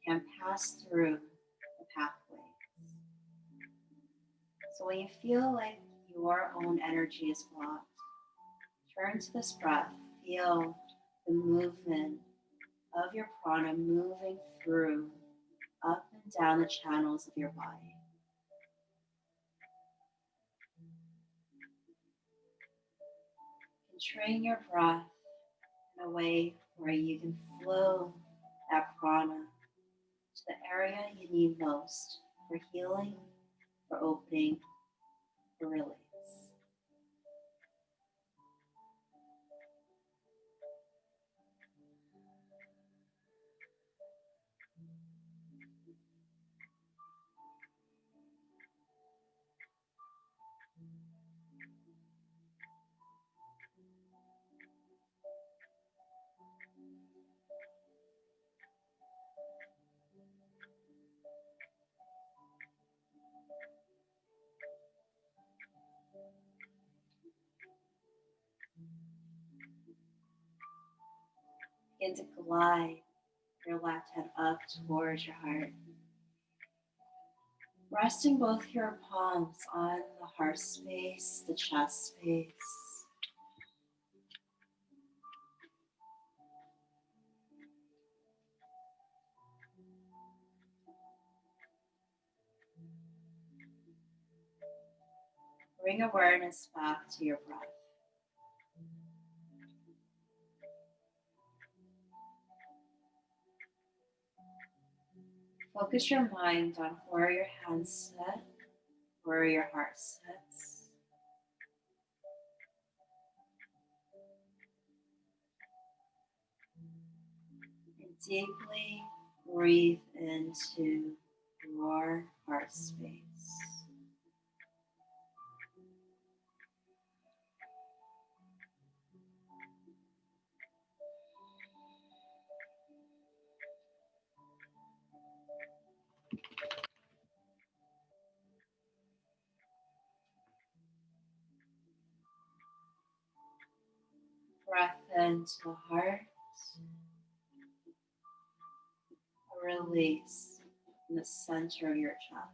can pass through the pathways. So when you feel like your own energy is blocked, turn to this breath. Feel the movement of your prana moving through, up and down the channels of your body. And train your breath in a way where you can flow that prana to the area you need most for healing, for opening, for release. Begin to glide your left hand up towards your heart. Resting both your palms on the heart space, the chest space. Bring awareness back to your breath. Focus your mind on where your hands sit, where your heart sits. And deeply breathe into your heart space. Breath into the heart. A release in the center of your chest.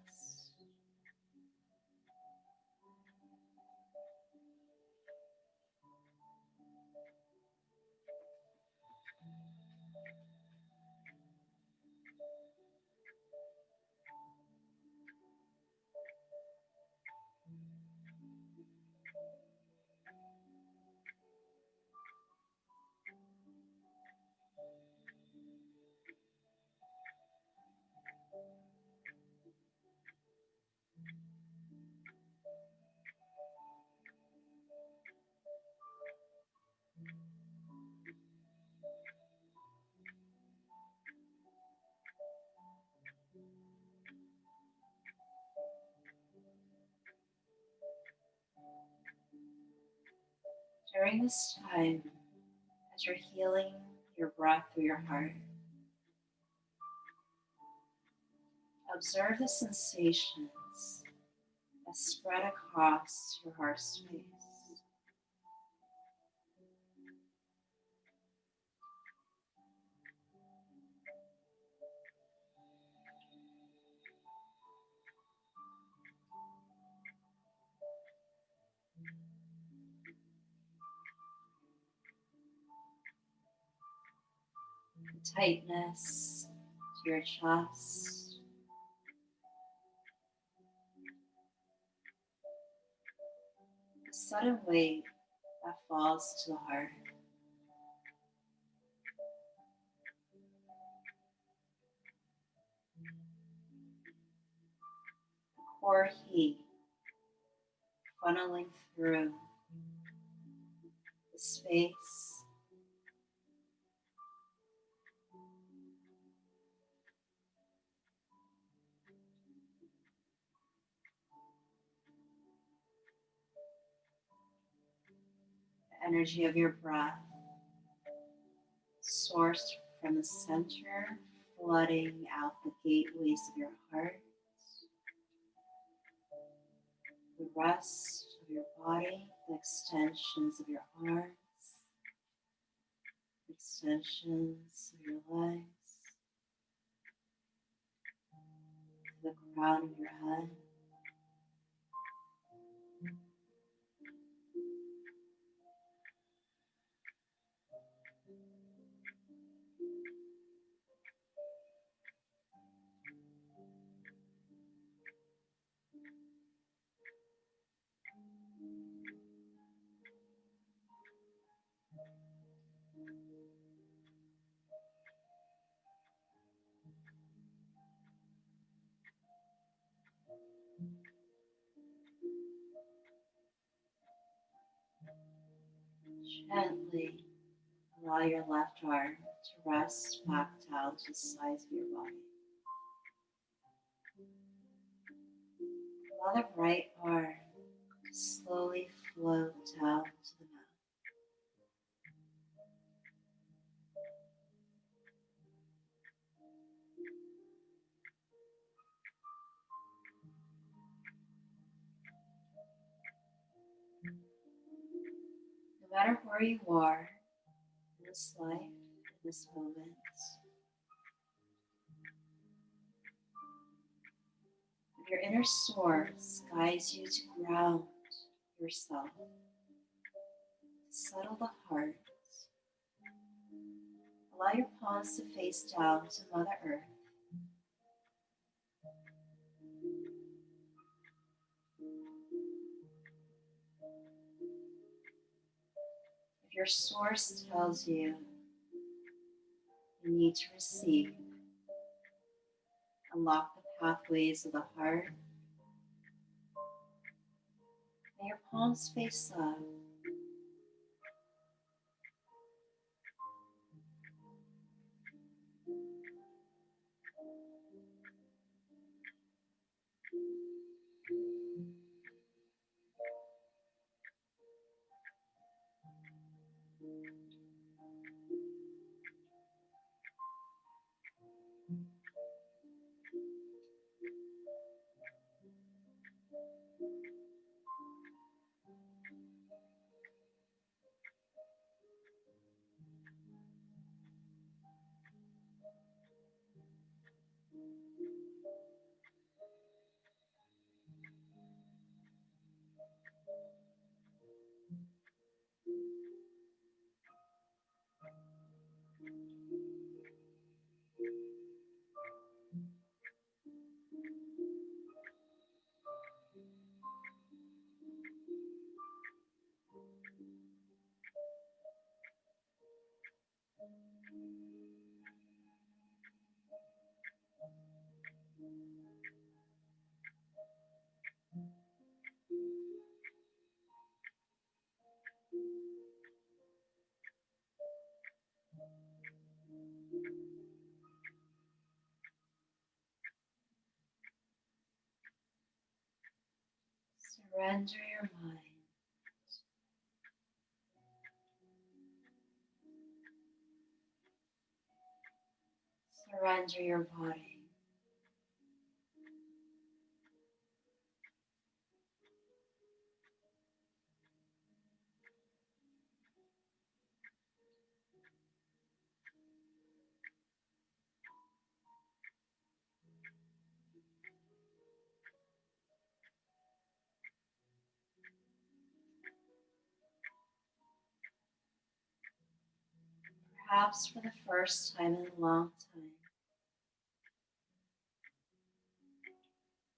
During this time, as you're healing your breath through your heart, observe the sensations that spread across your heart space. The tightness to your chest, the sudden weight that falls to the heart. The core heat funneling through the space. energy of your breath, sourced from the center, flooding out the gateways of your heart, the rest of your body, the extensions of your arms, extensions of your legs, the crown of your head. Gently allow your left arm to rest back down to the sides of your body. Allow the right arm to slowly float down to the mat. No matter where you are in this life, in this moment, your inner source guides you to ground yourself, to settle the heart. Allow your palms to face down to Mother Earth. If your source tells you you need to receive, unlock the pathways of the heart, may your palms face up. Surrender your mind. Surrender your body. Perhaps for the first time in a long time,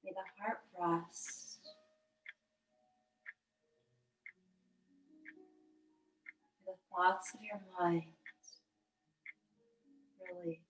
may the heart rest. May the thoughts of your mind release.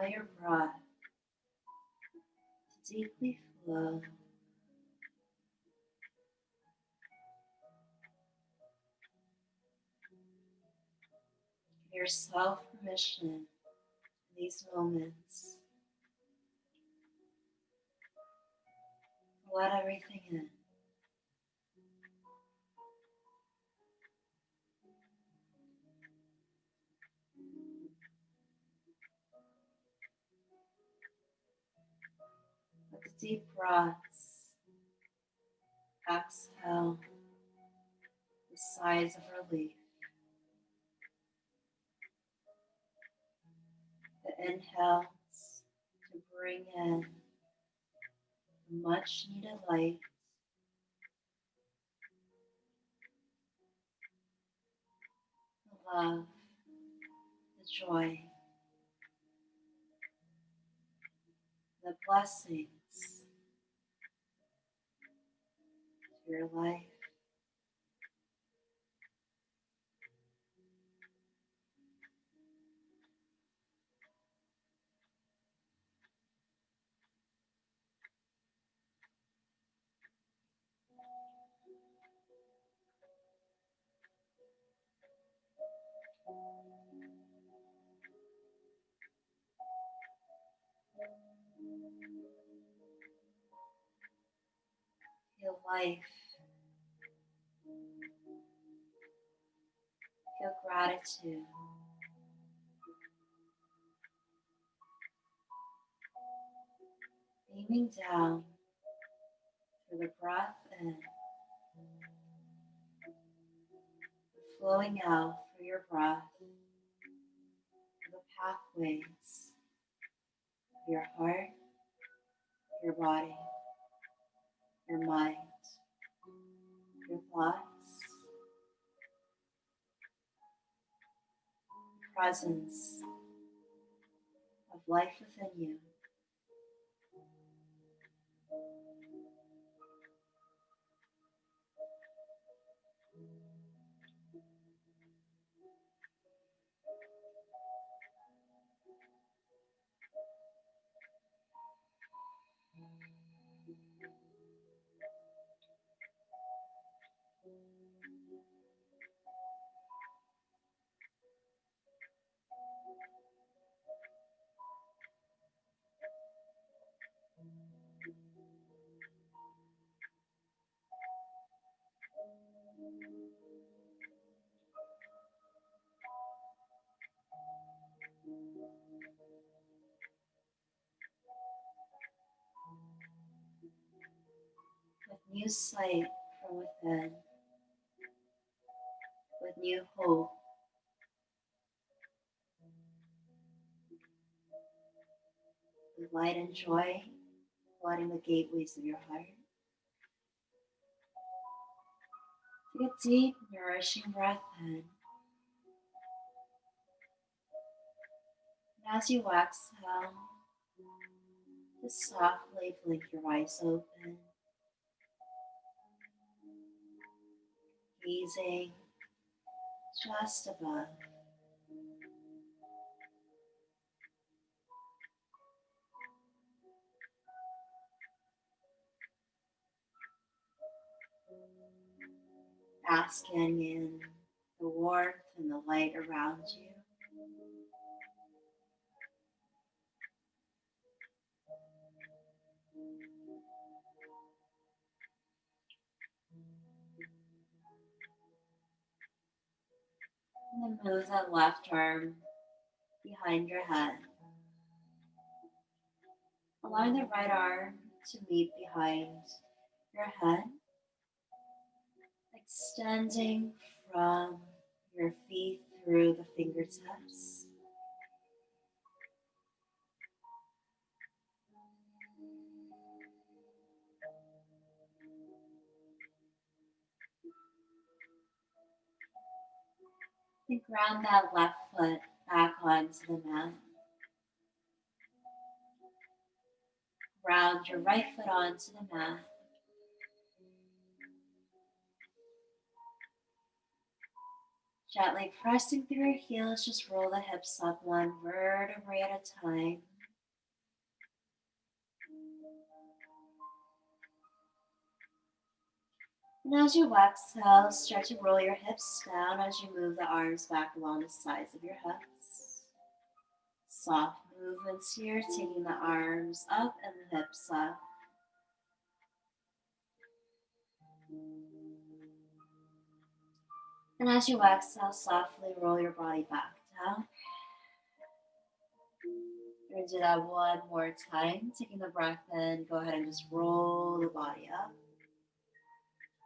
Allow your breath to deeply flow. Give yourself permission in these moments to let everything in. With the deep breaths, exhale the sighs of relief. The inhales to bring in the much needed light. The love, the joy, the blessings to your life. Feel life, feel gratitude. Beaming down through the breath in, and flowing out through your breath, through the pathways of your heart, your body, your mind, your thoughts, the presence of life within you. With new sight from within, with new hope, with light and joy flooding the gateways of your heart. Take a deep, nourishing breath in. And as you exhale, just softly blink your eyes open, gazing just above. Basking in the warmth and the light around you. And then move that left arm behind your head. Allowing the right arm to meet behind your head, extending from your feet through the fingertips. And ground that left foot back onto the mat. Ground your right foot onto the mat. Gently pressing through your heels, just roll the hips up one vertebrae at a time. And as you exhale, start to roll your hips down as you move the arms back along the sides of your hips. Soft movements here, taking the arms up and the hips up. And as you exhale, softly roll your body back down. We're going to do that one more time. Taking the breath in, go ahead and just roll the body up.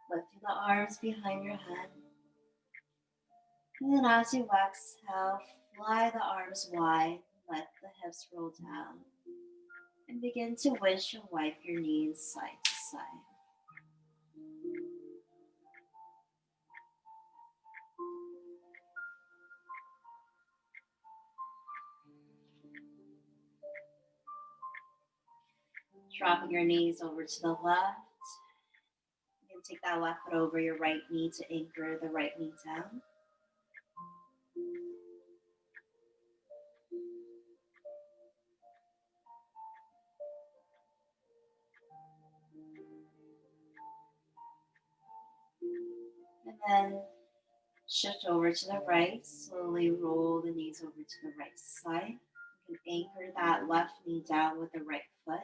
Lifting the arms behind your head. And then as you exhale, fly the arms wide. Let the hips roll down. And begin to windshield wipe your knees side to side. Dropping your knees over to the left. You can take that left foot over your right knee to anchor the right knee down. And then shift over to the right. Slowly roll the knees over to the right side. You can anchor that left knee down with the right foot.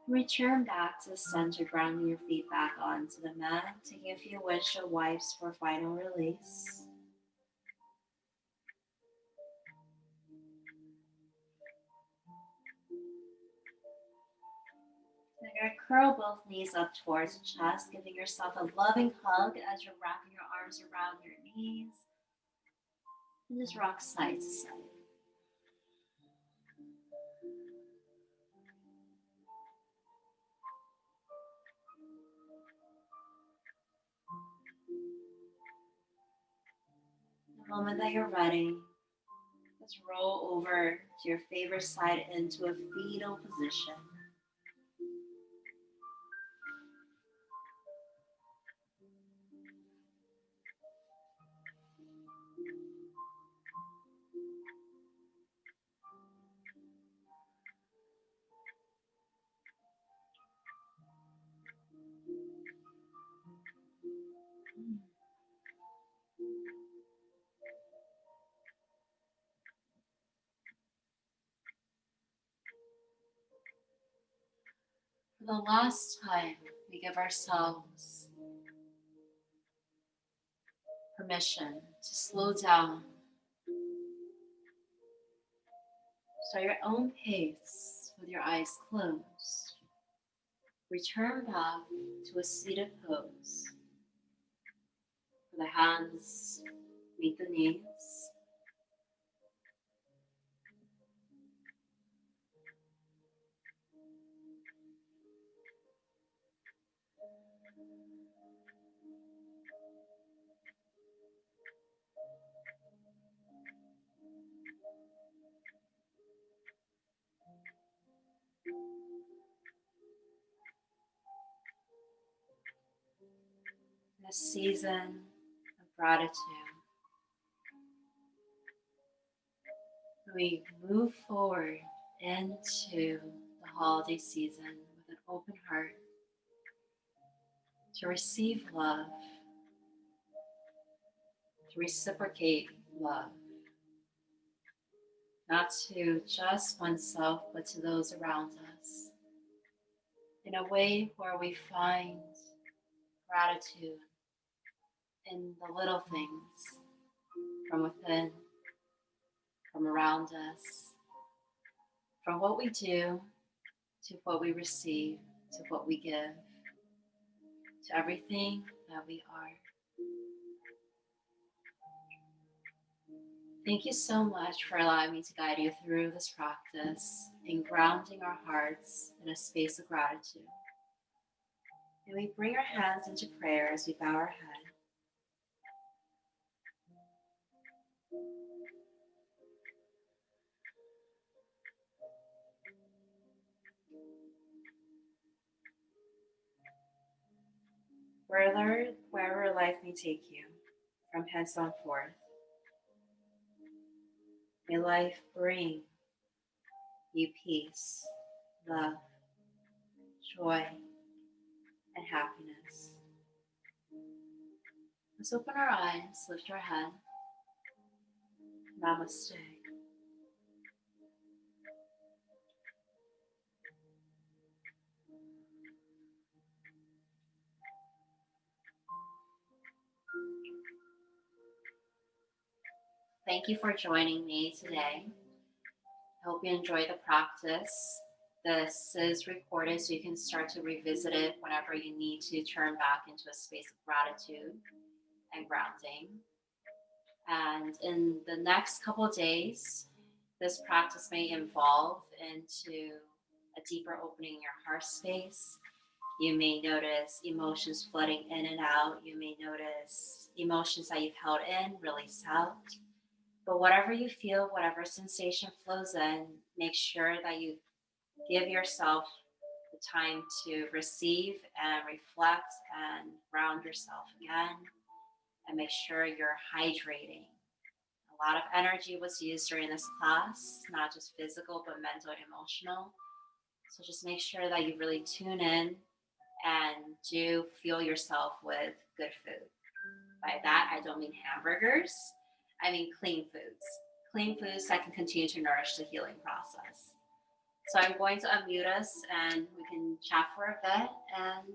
Return back to the center, grounding your feet back onto the mat, taking a few windshield wipes for final release. Then you're going to curl both knees up towards the chest, giving yourself a loving hug as you're wrapping your arms around your knees. And just rock side to side. The moment that you're ready, just roll over to your favorite side into a fetal position. For the last time, we give ourselves permission to slow down. So at your own pace, with your eyes closed, return back to a seated pose. The hands meet the knees. In a season of gratitude, we move forward into the holiday season with an open heart to receive love, to reciprocate love, not to just oneself, but to those around us, in a way where we find gratitude in the little things from within, from around us, from what we do to what we receive, to what we give, to everything that we are. Thank you so much for allowing me to guide you through this practice in grounding our hearts in a space of gratitude. And we bring our hands into prayer as we bow our head. Wherever life may take you, from hence on forth, may life bring you peace, love, joy, and happiness. Let's open our eyes, lift our head. Namaste. Thank you for joining me today. I hope you enjoy the practice. This is recorded so you can start to revisit it whenever you need to turn back into a space of gratitude and grounding. And in the next couple of days, this practice may evolve into a deeper opening in your heart space. You may notice emotions flooding in and out. You may notice emotions that you've held in, release out. But whatever you feel, whatever sensation flows in, make sure that you give yourself the time to receive and reflect and ground yourself again, and make sure you're hydrating. A lot of energy was used during this class, not just physical, but mental and emotional. So just make sure that you really tune in and do fuel yourself with good food. By that, I don't mean hamburgers, I mean clean foods. Clean foods that can continue to nourish the healing process. So I'm going to unmute us and we can chat for a bit and